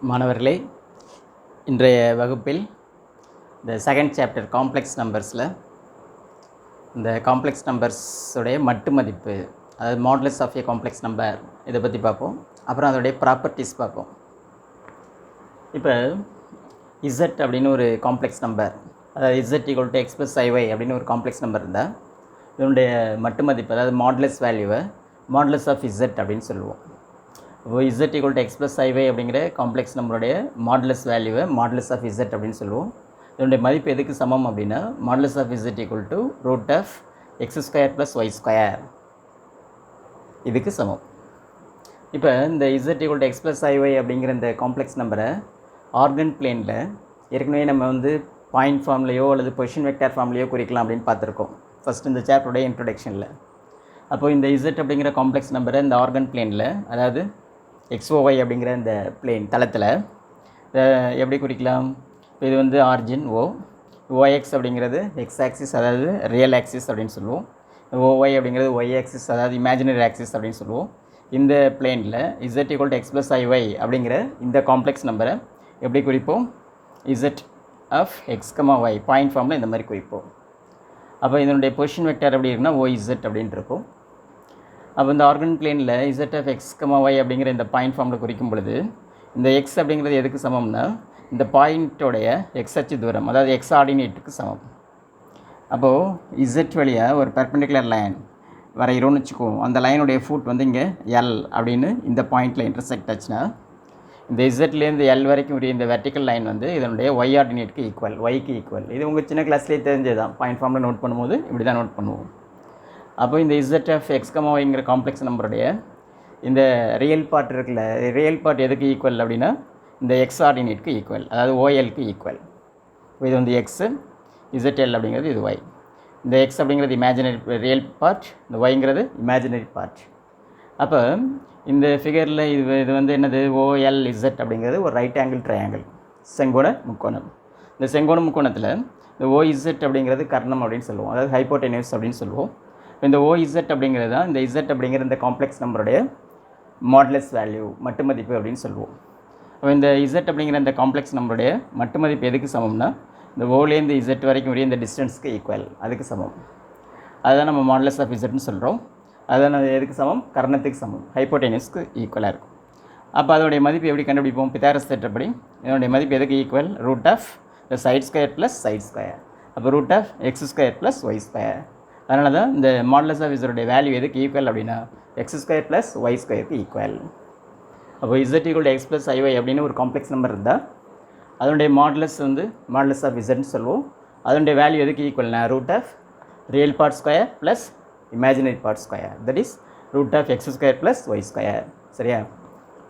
மாணவர்களே, இன்றைய வகுப்பில் இந்த செகண்ட் சாப்டர் காம்ப்ளெக்ஸ் நம்பர்ஸில் இந்த காம்ப்ளெக்ஸ் நம்பர்ஸுடைய மட்டு மதிப்பு, அதாவது modulus of a complex number, இதை பற்றி பார்ப்போம். அப்புறம் அதோடைய ப்ராப்பர்ட்டிஸ் பார்ப்போம். இப்போ இசட் அப்படின்னு ஒரு காம்ப்ளெக்ஸ் நம்பர், அதாவது Z equal to X plus i y அப்படின்னு ஒரு காம்ப்ளெக்ஸ் நம்பர் இருந்தால் இதனுடைய மட்டு மதிப்பு, அதாவது மாடுலஸ் வேல்யூவை மாடுலஸ் ஆஃப் இசட் அப்படின்னு சொல்லுவோம். இப்போ z equal to X plus i y அப்படிங்கிற காம்ப்ளெக்ஸ் நம்பருடைய மாடுலஸ் வேல்யூவை மாடுலஸ் ஆஃப் இசட் அப்படின்னு சொல்லுவோம். இதனுடைய மதிப்பு எதுக்கு சமம் அப்படின்னா modulus of Z equal to root of X square plus Y square, இதுக்கு சமம். இப்போ இந்த z equal to X plus i y அப்படிங்கிற இந்த காம்ப்ளெக்ஸ் நம்பரை ஆர்கன் பிளேனில் ஏற்கனவே நம்ம பாயிண்ட் ஃபார்ம்லேயோ அல்லது பொசிஷன் வெக்டார் ஃபார்ம்லேயோ குறிக்கலாம் அப்படின்னு பார்த்துருக்கோம் ஃபஸ்ட் இந்த சாப்டருடைய இன்ட்ரொடக்ஷனில். அப்போ இந்த இசட் அப்படிங்கிற காம்ப்ளெக்ஸ் நம்பரை இந்த ஆர்கன் பிளேனில், அதாவது எக்ஸ்ஓஒய் அப்படிங்கிற இந்த பிளேன் தளத்தில் எப்படி குறிக்கலாம்? இப்போ இது ஆர்ஜின் ஓ, ஓஎக்ஸ் அப்படிங்கிறது எக்ஸ் ஆக்சிஸ், அதாவது ரியல் ஆக்சிஸ் அப்படின்னு சொல்லுவோம். ஓஒய் அப்படிங்கிறது ஒய் ஆக்சிஸ், அதாவது இமேஜினரி ஆக்சிஸ் அப்படின்னு சொல்லுவோம். இந்த பிளேனில் z equal to X plus i y அப்படிங்கிற இந்த காம்ப்ளெக்ஸ் நம்பரை எப்படி குறிப்போம்? Z of X comma y point ஃபார்மில் இந்த மாதிரி குறிப்போம். அப்போ இதனுடைய பொசிஷன் வெக்டார் எப்படி இருக்குன்னா ஓ இசட் அப்படின்ட்டு இருக்கும். அப்போ இந்த ஆர்கன் பிளேனில் z of X comma y அப்படிங்கிற இந்த பாயிண்ட் ஃபார்மில் குறிக்கும் பொழுது இந்த எக்ஸ் அப்படிங்கிறது எதுக்கு சமம்னா இந்த பாயிண்ட்டோடைய எக்ஸ் அச்சு தூரம், அதாவது எக்ஸ் ஆர்டினேட்டுக்கு சமம். அப்போது இசட் வழியாக ஒரு பெர்பெண்டிகுலர் லைன் வரைகிறோன்னு வச்சுக்குவோம். அந்த லைனுடைய ஃபுட் இங்கே எல் அப்படின்னு இந்த பாயிண்டில் இன்டர்செக்ட் ஆச்சுன்னா இந்த இசட்லேருந்து எல் வரைக்கும் உரிய இந்த வெர்டிக்கல் லைன் இதனுடைய ஒய் ஆர்டினேட்டுக்கு ஈக்குவல், ஒய்க்கு ஈக்குவல். இது உங்கள் சின்ன கிளாஸ்லேயே தெரிஞ்சது தான். பாயிண்ட் ஃபார்மில் நோட் பண்ணும்போது இப்படி தான் நோட் பண்ணுவோம். அப்போ இந்த இசட் ஆஃப் எக்ஸ் கமா ஒய்ங்கிற காம்ப்ளெக்ஸ் நம்பருடைய இந்த ரியல் பார்ட் இருக்குல்ல, ரியல் பார்ட் எதுக்கு ஈக்குவல் அப்படின்னா இந்த எக்ஸ் ஆர்டினேட்டுக்கு ஈக்குவல், அதாவது ஓஎல்க்கு ஈக்குவல். இது எக்ஸு, இசட்எல் அப்படிங்கிறது இது ஒய். இந்த எக்ஸ் அப்படிங்கிறது இமேஜினரி ரியல் பார்ட், இந்த ஒய்ங்கிறது இமேஜினரி பார்ட். அப்போ இந்த ஃபிகரில் இது என்னது? ஓஎல் இசட் அப்படிங்கிறது ஒரு ரைட் ஆங்கிள் ட்ரையாங்கிள், செங்கோண முக்கோணம். இந்த செங்கோண முக்கோணத்தில் இந்த ஓஇசட் அப்படிங்கிறது கர்ணம் அப்படின்னு சொல்லுவோம், அதாவது ஹைப்போடெனியூஸ் அப்படின்னு சொல்லுவோம். இந்த ஓஇசட் அப்படிங்கிறது தான் இந்த இசட் அப்படிங்கிற இந்த காம்ப்ளெக்ஸ் நம்பருடைய மாடுலஸ் வேல்யூ, மட்டு மதிப்பு அப்படின்னு சொல்லுவோம். அப்போ இந்த இசட் அப்படிங்கிற இந்த காம்ப்ளெக்ஸ் நம்பருடைய மட்டு மதிப்பு எதுக்கு சமம்னா இந்த ஓலேருந்து இசட் வரைக்கும் உரிய இந்த டிஸ்டன்ஸுக்கு ஈக்குவல், அதுக்கு சமம். அதுதான் நம்ம மாடுலஸ் ஆஃப் இசட்னு சொல்கிறோம். அதுதான் எதுக்கு சமம்? கர்ணத்துக்கு சமம், ஹைப்போடெனியூஸ்க்கு ஈக்குவலாக இருக்கும். அப்போ அதோடைய மதிப்பு எப்படி கண்டுபிடிப்போம்? பித்தாகரஸ் தேற்றப்படி இதனுடைய மதிப்பு எதுக்கு equal? Root of the side square plus side square. அப்போ root of X square plus Y square. அதனால தான் இந்த மாடுலஸ் ஆஃப் இசருடைய வேல்யூ எதுக்கு ஈக்குவல் அப்படின்னா எக்ஸ் ஸ்கொயர் ப்ளஸ் ஒய் ஸ்கொயருக்கு ஈக்குவல். அப்போ Z equal to X plus i y அப்படின்னு ஒரு காம்ப்ளெக்ஸ் நம்பர் இருந்தால் அதனுடைய மாடுலஸ் மாடுலஸ் ஆஃப் இசட்னு சொல்லுவோம். அதனுடைய வேல்யூ எதுக்கு ஈக்குவல்னா root of real part square plus imaginary part square, that is root of X square plus Y square. சரியா?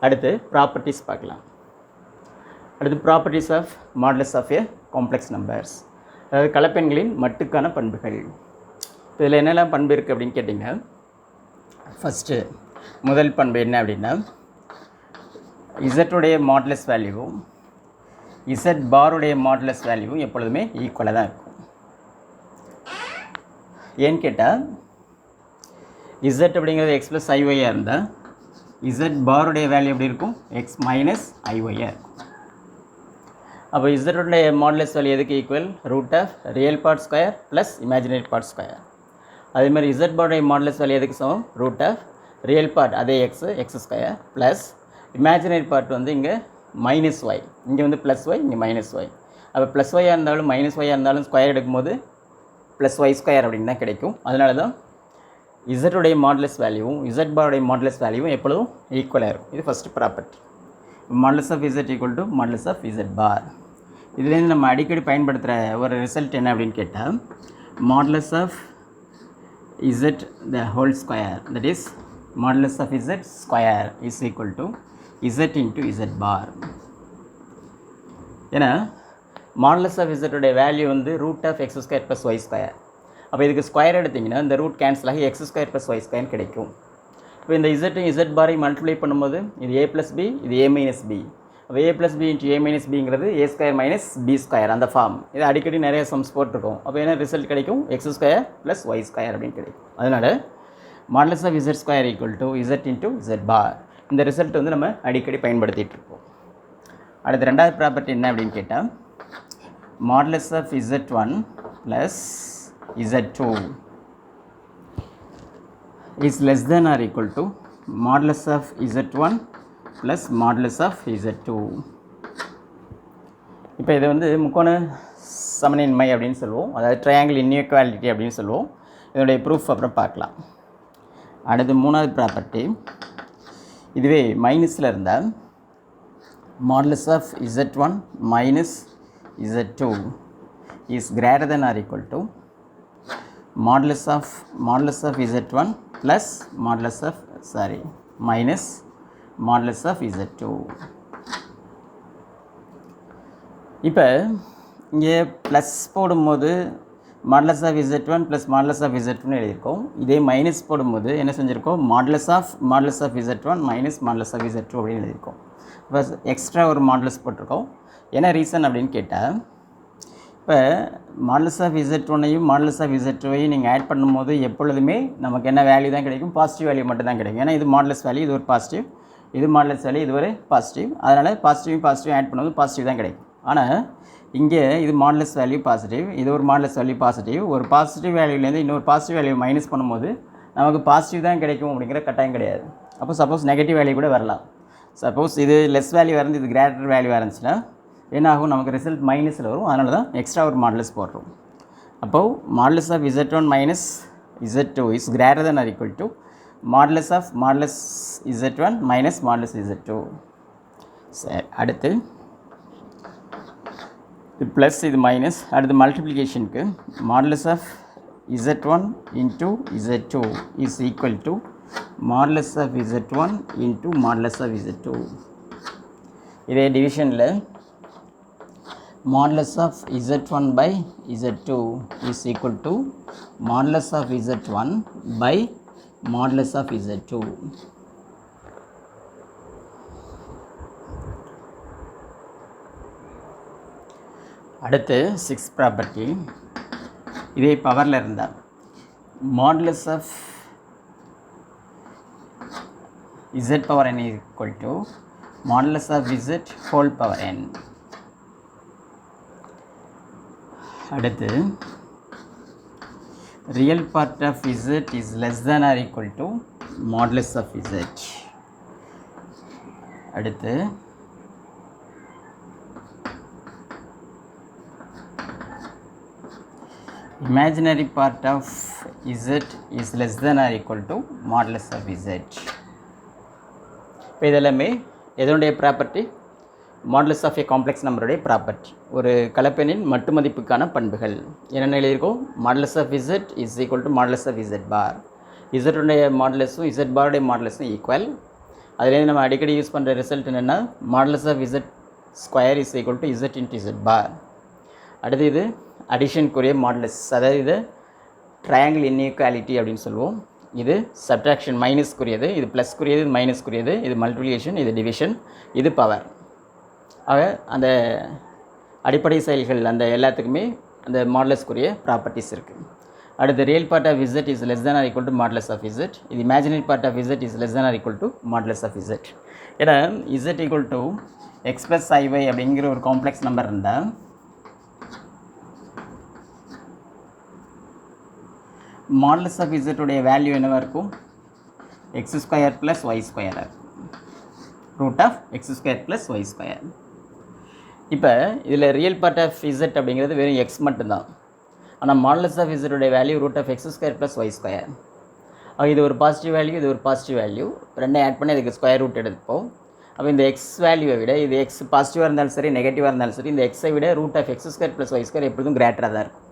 அடுத்து ப்ராப்பர்ட்டிஸ் பார்க்கலாம். அடுத்து properties of modulus of a complex numbers, அதாவது கலப்பெண்களின் மட்டுக்கான பண்புகள். இப்போ இதில் என்னெல்லாம் பண்பு இருக்குது அப்படின்னு கேட்டிங்கன்னா, ஃபஸ்ட்டு முதல் பண்பு என்ன அப்படின்னா இசட்டுடைய மாடுலஸ் வேல்யூவும் இசட் பாருடைய மாடுலஸ் வேல்யூவும் எப்பொழுதுமே ஈக்குவலாக தான் இருக்கும். ஏன்னு கேட்டால் இசட் அப்படிங்கிறது எக்ஸ் ப்ளஸ் ஐஒய்யாக இருந்தால் இசட் பாருடைய வேல்யூ எப்படி இருக்கும்? எக்ஸ் மைனஸ் ஐஒய்யாக இருக்கும். அப்போ இசட்டுடைய மாடுலஸ் வேல்யூ எதுக்கு equal? Root of real part square plus imaginary part square. அதேமாதிரி இசட் பாருடைய மாடுலஸ் வேல்யூ எதுக்கு சமம்? ரூட் ஆஃப் ரியல் பார்ட் அதே x square plus imaginary part இங்கே மைனஸ் ஒய், இங்கே ப்ளஸ் ஒய், இங்கே மைனஸ் ஒய். அப்போ ப்ளஸ் ஒய்யாக இருந்தாலும் மைனஸ் ஒய்யாக இருந்தாலும் ஸ்கொயர் எடுக்கும்போது ப்ளஸ் ஒய் ஸ்கொயர் அப்படின்னு தான் கிடைக்கும். அதனால தான் இசட்டுடைய மாடுலஸ் வேல்யூவும் இசட் பாருடைய மாடுலஸ் வேல்யூவும் எப்பொழுதும் ஈக்குவலாக இருக்கும். இது first property. Modulus of Z equal to modulus of Z bar. இதுலேருந்து நம்ம அடிக்கடி பயன்படுத்துகிற ஒரு ரிசல்ட் என்ன அப்படின்னு கேட்டால் modulus of z the whole square, that is modulus of z square is equal to z into z bar. ஏன்னா modulus of z value root of X square plus Y square. அப்போ இதுக்கு square எடுத்திங்கன்னா இந்த root cancel ஆகி x square plus Y square கிடைக்கும். இப்போ இந்த Z பாரை மல்டிப்ளை பண்ணும்போது இது ஏ ப்ளஸ் பி, இது ஏ மைனஸ் பி. அப்போ A plus B into A minus பிங்கிறது A square minus B square, அந்த ஃபார்ம். இது அடிக்கடி நிறைய சம்ஸ் போட்டிருக்கோம். அப்போ என்ன ரிசல்ட் கிடைக்கும்? X square plus Y square அப்படின்னு கிடைக்கும். அதனால் modulus of Z square equal to Z into Z bar. இந்த ரிசல்ட் நம்ம அடிக்கடி பயன்படுத்திகிட்டு இருப்போம். அடுத்து ரெண்டாவது ப்ராப்பர்ட்டி என்ன அப்படின்னு கேட்டால் modulus of Z1 plus Z2 is less than or equal to modulus of Z1 plus modulus of Z2. இப்போ இது வந்து முக்கோண சமனின்மை அப்படின்னு சொல்லுவோம், அதாவது ட்ரையாங்கிள் இன்இக்வாலிட்டி அப்படின்னு சொல்லுவோம். இதனுடைய ப்ரூஃப் அப்புறம் பார்க்கலாம். அடுத்து மூணாவது ப்ராப்பர்ட்டி, இதுவே மைனஸில் இருந்தால் modulus of Z1 minus Z2 is greater than or equal to modulus of Z1 plus modulus of minus modulus of Z2. இப்போ இங்கே ப்ளஸ் போடும்போது modulus of Z1 plus modulus of Z2 எழுதியிருக்கோம். இதே மைனஸ் போடும்போது என்ன செஞ்சுருக்கோம், modulus of Z1 minus modulus of Z2 அப்படின்னு எழுதியிருக்கோம். இப்போ எக்ஸ்ட்ரா ஒரு மாடுலஸ் போட்டிருக்கோம். என்ன ரீசன் அப்படின்னு கேட்டால், இப்போ மாடுலஸ் ஆஃப் Z1ஐயும் மாடுலஸ் ஆஃப் Z2ஐயும் நீங்கள் ஆட் பண்ணும்போது எப்பொழுதுமே நமக்கு என்ன வேல்யூ தான் கிடைக்கும், பாசிட்டிவ் வேல்யூ மட்டும் தான் கிடைக்கும். ஏன்னா இது மாடுலஸ் வேல்யூ, இது ஒரு பாசிட்டிவ், இது மாடுலஸ் வேல்யூ, இது ஒரு பாசிட்டிவ். அதனால் பாசிட்டிவ் ஆட் பண்ணும்போது பாசிட்டிவ் தான் கிடைக்கும். ஆனால் இங்கே இது மாடுலஸ் வேல்யூ பாசிட்டிவ், இது ஒரு மாடுலஸ் வேல்யூ பாசிட்டிவ். ஒரு பாசிட்டிவ் வேல்யூலேருந்து இன்னொரு பாசிட்டிவ் வேல்யூ மைனஸ் பண்ணும்போது நமக்கு பாசிட்டிவ் தான் கிடைக்கும் அப்படிங்கிற கட்டாயம் கிடையாது. அப்போ சப்போஸ் நெகட்டிவ் வேல்யூ கூட வரலாம். சப்போஸ் இது லெஸ் வேல்யூ இருந்து இது கிரேட்டர் வேல்யூ இருந்துச்சுன்னா என்ன ஆகும், நமக்கு ரிசல்ட் மைனஸில் வரும். அதனால தான் எக்ஸ்ட்ரா ஒரு மாடுலஸ் போடுறோம். அப்போது modulus of Z1 minus Z2 is greater than or equal to modulus of Z1 minus modulus Z2. சரி, அடுத்து இது ப்ளஸ், இது மைனஸ். அடுத்து மல்டிப்ளிகேஷனுக்கு modulus of Z1 into Z2 is equal to modulus of Z1 into modulus of Z2. இதே டிவிஷனில் modulus of Z1 by Z2 is equal to modulus of Z1 by modulus of Z2. அடுத்து 6th property, இதே பவரில் இருந்தால் modulus of Z power n is equal to modulus of Z whole power n. அடுத்து real part of Z is less than or equal to modulus of Z. அடுத்து imaginary part of Z is less than or equal to modulus of Z. இப்போ இதெல்லாமே எதனுடைய property, modulus of a complex நம்பருடைய property. ஒரு கலப்பெண்ணின் மட்டு மதிப்புக்கான பண்புகள் என்னென்ன எழுதியிருக்கோம், modulus of Z is equal to modulus of Z bar. இசட்டுடைய மாடுலஸும் Z பாருடைய மாடுலஸும் ஈக்குவல். அதுலேருந்து நம்ம அடிக்கடி யூஸ் பண்ணுற ரிசல்ட் என்னென்னா modulus of Z square is equal to Z into Z bar. அடுத்து இது அடிஷனுக்குரிய மாடுலஸ், அதாவது இது ட்ரையாங்கிள் இன்இக்வாலிட்டி அப்படின்னு சொல்லுவோம். இது சப்ட்ராக்ஷன் மைனஸ்க்குரியது, இது ப்ளஸ்க்குரியது, இது மைனஸ்க்குரியது, இது மல்டிப்ளிகேஷன், இது டிவிஷன், இது பவர். ஆக அந்த அடிப்படை செயல்கள் அந்த எல்லாத்துக்குமே அந்த மாடுலஸ்க்குரிய ப்ராப்பர்ட்டிஸ் இருக்குது. அடுத்து real part of Z is less than or equal to modulus of Z. இது imaginary part of Z is less than or equal to modulus of Z. ஏன்னா Z equal to x plus IY அப்படிங்கிற ஒரு complex number இருந்தால் modulus of Z உடைய value என்னவாக இருக்கும், x square plus y ஸ்கொயராக இருக்கும், root of x square plus y square. இப்போ இதில் ரியல் பார்ட் ஆஃப் Z அப்படிங்கிறது வெறும் x மட்டும்தான். ஆனால் மாடுலஸ் ஆஃப் Z உடைய value root of x square plus y square. இது ஒரு பாசிட்டிவ் வேல்யூ, இது ஒரு பாசிட்டிவ் வேல்யூ, ரெண்டையும் ஆட் பண்ணி அதுக்கு ஸ்கொயர் ரூட் எடுப்போம். அப்போ இந்த x வேல்யூவை விட இது x பாசிட்டிவாக இருந்தாலும் சரி நெகட்டிவாக இருந்தாலும் சரி இந்த x-ஐ விட root of x square plus y square எப்பொழுதும் கிரேட்டராக தான் இருக்கும்.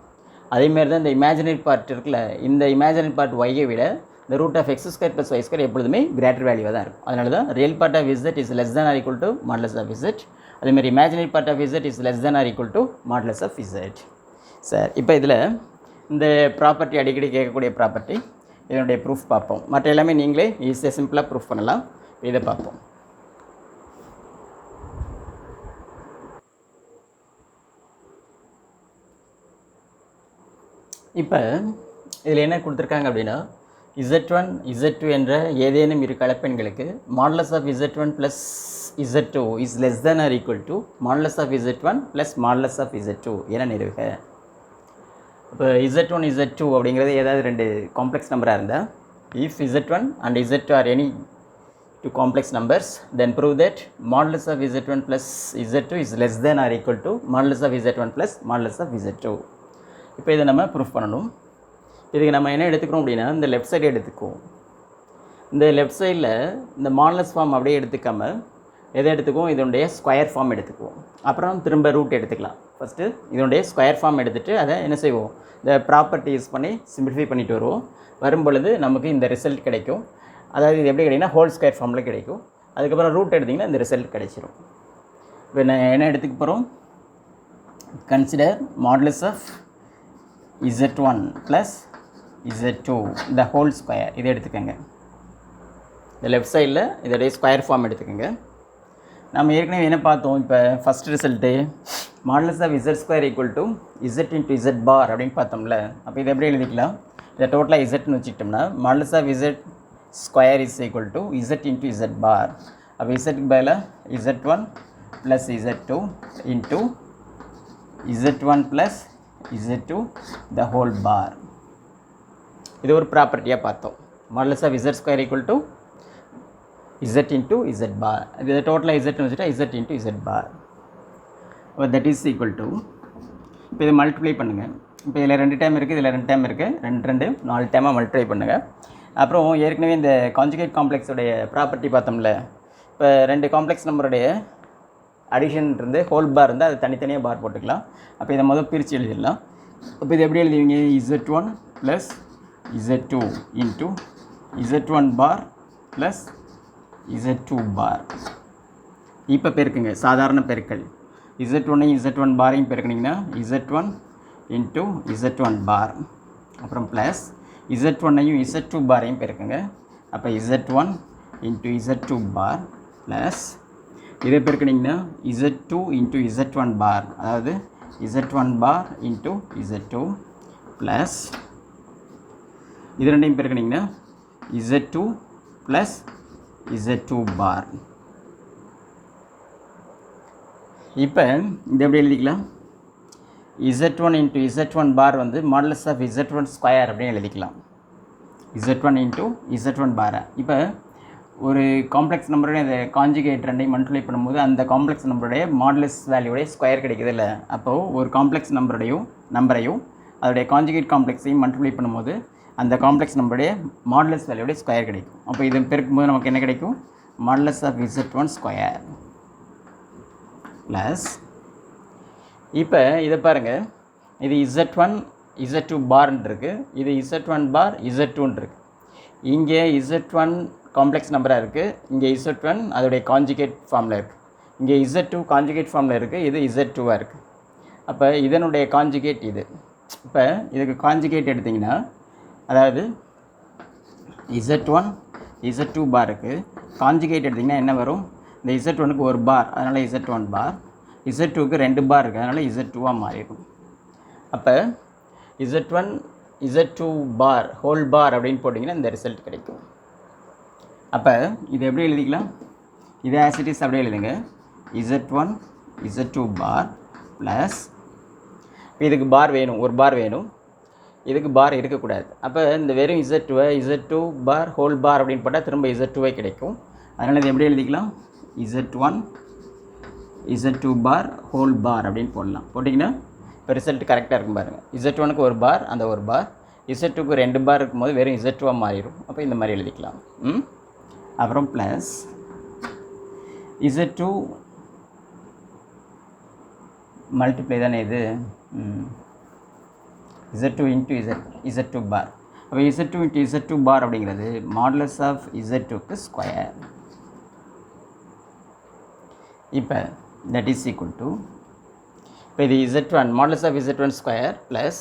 அதேமாரி தான் இந்த இமேஜினரி பார்ட் இருக்குல்ல, இந்த இமேஜினரி பார்ட் y-ஐ விட இந்த root of x square plus y square எப்பொழுதுமே கிரேட்டர் வேல்யூவாக தான் இருக்கும். அதனால தான் real part of Z is less than or equal to modulus of Z. அதேமாதிரி imaginary part of Z is less than or equal to modulus of Z. Sir இப்போ இதில் இந்த ப்ராப்பர்ட்டி அடிக்கடி கேட்கக்கூடிய ப்ராப்பர்ட்டி, இதனுடைய ப்ரூஃப் பார்ப்போம். மற்ற எல்லாமே நீங்களே ஈஸியாக சிம்பிளாக ப்ரூஃப் பண்ணலாம். இதை பார்ப்போம். இப்போ இதில் என்ன கொடுத்துருக்காங்க அப்படின்னா Z1 Z2 என்ற ஏதேனும் இரு கலப்பெண்களுக்கு modulus of Z1 plus Z2 is less than or equal to modulus of Z1 plus modulus of Z2 என நிறுவுக. இப்போ Z1 Z2 அப்படிங்கிறது ஏதாவது ரெண்டு காம்ப்ளெக்ஸ் நம்பராக இருந்தால் if Z1 and Z2 are any two complex numbers, then prove that modulus of Z1 plus Z2 is less than or equal to modulus of Z1 plus modulus of Z2. இப்போ இதை நம்ம proof பண்ணணும். இதுக்கு நம்ம என்ன எடுத்துக்கிறோம் அப்படின்னா இந்த லெஃப்ட் சைடு எடுத்துக்குவோம். இந்த லெஃப்ட் சைடில் இந்த மாடுலஸ் ஃபார்ம் அப்படியே எடுத்துக்காமல் எதை எடுத்துக்குவோம், இதனுடைய ஸ்கொயர் ஃபார்ம் எடுத்துக்குவோம். அப்புறம் திரும்ப ரூட் எடுத்துக்கலாம். ஃபஸ்ட்டு இதனுடைய ஸ்கொயர் ஃபார்ம் எடுத்துகிட்டு அதை என்ன செய்வோம், இந்த ப்ராப்பர்ட்டி யூஸ் பண்ணி சிம்பிளிஃபை பண்ணிட்டு வருவோம். வரும்பொழுது நமக்கு இந்த ரிசல்ட் கிடைக்கும். அதாவது இது எப்படி கிடைக்குன்னா ஹோல் ஸ்கொயர் ஃபார்மில் கிடைக்கும். அதுக்கப்புறம் ரூட் எடுத்திங்கன்னா இந்த ரிசல்ட் கிடைச்சிரும். இப்போ நான் என்ன எடுத்துக்க போகிறோம், consider modulus of Z1 plus Z2 the whole square. இதை எடுத்துக்கோங்க. இந்த லெஃப்ட் சைடில் இதோடைய ஸ்கொயர் ஃபார்ம் எடுத்துக்கோங்க. நம்ம ஏற்கனவே என்ன பார்த்தோம், இப்போ first result modulus of Z2 equal to Z into Z bar அப்படின்னு பார்த்தோம்ல. அப்போ இதை எப்படி எழுதிக்கலாம், இதை டோட்டலாக Zன்னு வச்சுக்கிட்டோம்னா modulus of Z square is equal to Z into Z bar. அப்போ Zக்கு பதிலாக Z1 plus Z2 into Z1 plus Z2 the whole bar. இது ஒரு ப்ராப்பர்ட்டியாக பார்த்தோம். Modulus of Z square equal to Z into Z bar. இது டோட்டலாக Zன்னு வச்சுட்டா Z into Z bar. அப்போ தட் இஸ் ஈக்குவல் டு, இப்போ இதை மல்டிப்ளை பண்ணுங்கள். இப்போ இதில் 2 டைம் இருக்குது, இதில் 2 டைம் இருக்குது, 2 4 டைமாக மல்டிப்ளை பண்ணுங்கள். அப்புறம் ஏற்கனவே இந்த கான்ஜுகேட் காம்ப்ளெக்ஸோடைய ப்ராப்பர்ட்டி பார்த்தோம்ல. இப்போ 2 காம்ப்ளெக்ஸ் நம்பருடைய அடிஷன் இருந்து ஹோல் பார் இருந்தால் அது தனித்தனியாக பார் போட்டுக்கலாம். அப்போ இதை முதல் பிரித்து எழுதிடலாம். அப்போ இது எப்படி எழுதுவீங்க, Z1 plus Z2 into Z1 bar plus Z2 bar. இப்போ பெருக்குங்க, சாதாரண பெருக்கல். Z1ஐயும் Z1 பாரையும் பெருக்கினீங்கன்னா Z1 இன்ட்டு Z1 பார். அப்புறம் ப்ளஸ் Z1ஐயும் Z2 பாரையும் பெருக்குங்க. அப்போ Z1 into Z2 bar plus இதை பெருக்கினீங்கன்னா Z2 இன்ட்டு Z1 பார், அதாவது Z1 பார் இன்ட்டு Z2 ப்ளஸ் இது ரெண்டையும் பெருக்கினீங்கன்னா Z2 ப்ளஸ் Z2 பார். இப்போ இது எப்படி எழுதிக்கலாம், Z1 இன்ட்டு Z1 பார் வந்து மாடுலஸ் ஆஃப் Z1 ஸ்கொயர் அப்படின்னு எழுதிக்கலாம். Z1 இன்ட்டு Z1 பாரை. இப்போ ஒரு காம்ப்ளெக்ஸ் நம்பருடைய இந்த கான்ஜுகேட் ரெண்டையும் மல்டிப்ளை பண்ணும்போது அந்த காம்ப்ளெக்ஸ் நம்பருடைய மாடுலஸ் வேல்யூடைய ஸ்கொயர் கிடைக்குது இல்லை. அப்போது ஒரு காம்ப்ளெக்ஸ் நம்பரையும் அதோடைய கான்ஜுகேட் காம்ப்ளெக்ஸையும் மல்டிப்ளை பண்ணும்போது அந்த காம்ப்ளெக்ஸ் நம்பருடைய மாடுலஸ் வேல்யூடைய ஸ்கொயர் கிடைக்கும். அப்போ இது பெருக்கும்போது நமக்கு என்ன கிடைக்கும், modulus of Z1 square plus, இப்போ இதை பாருங்கள், இது Z1 Z2 பார்ன்னு இருக்குது, இது Z1 பார் Z2ன்னு இருக்குது. இங்கே Z1 காம்ப்ளெக்ஸ் நம்பராக இருக்குது, இங்கே Z1 அதோடைய கான்ஜுகேட் ஃபார்மில் இருக்குது, இங்கே Z2 கான்ஜுகேட் ஃபார்மில் இருக்குது, இது Z2வாக இருக்குது. அப்போ இதனுடைய கான்ஜுகேட் இது. இப்போ இதுக்கு கான்ஜுகேட் எடுத்திங்கன்னா, அதாவது Z1 Z2 பாருக்கு கான்ஜுகேட் எடுத்திங்கன்னா என்ன வரும், இந்த Z1க்கு ஒரு பார், அதனால் Z1 பார், Z2க்கு 2 பார் இருக்குது, அதனால் Z2வாக மாறிடும். அப்போ Z1 Z2 பார் ஹோல் பார் அப்படின்னு போட்டிங்கன்னா இந்த ரிசல்ட் கிடைக்கும். அப்போ இது எப்படி எழுதிக்கலாம், இதை ஆசிட்டிஸ் அப்படியே எழுதுங்க, Z1 Z2 பார் ப்ளஸ், இப்போ இதுக்கு பார் வேணும், ஒரு பார் வேணும், இதுக்கு பார் இருக்கக்கூடாது. அப்போ இந்த வெறும் Z2 பார் ஹோல் பார் அப்படின்னு போட்டால் திரும்ப Z2 கிடைக்கும். அதனால் இது எப்படி எழுதிக்கலாம், Z1 Z2 பார் ஹோல் பார் அப்படின்னு போடலாம். போட்டிங்கன்னா இப்போ ரிசல்ட் கரெக்டாக இருக்கும் பாருங்கள். Z1க்கு ஒரு பார், அந்த ஒரு பார், Z2க்கு 2 பார் இருக்கும்போது வெறும் Z2வாக மாறிடும். அப்போ இந்த மாதிரி எழுதிக்கலாம். அப்புறம் ப்ளஸ் Z2 மல்டிப்ளை தானே இது, Z2 இன்ட்டு Z2 பார். அப்போ Z2 இன்ட்டு Z2 பார் அப்படிங்கிறது மாடுலஸ் ஆஃப் Z2க்கு ஸ்கொயர். இப்போ தட் இஸ் ஈக்குவல் டு, இப்போ இது Z1 modulus of Z1 square plus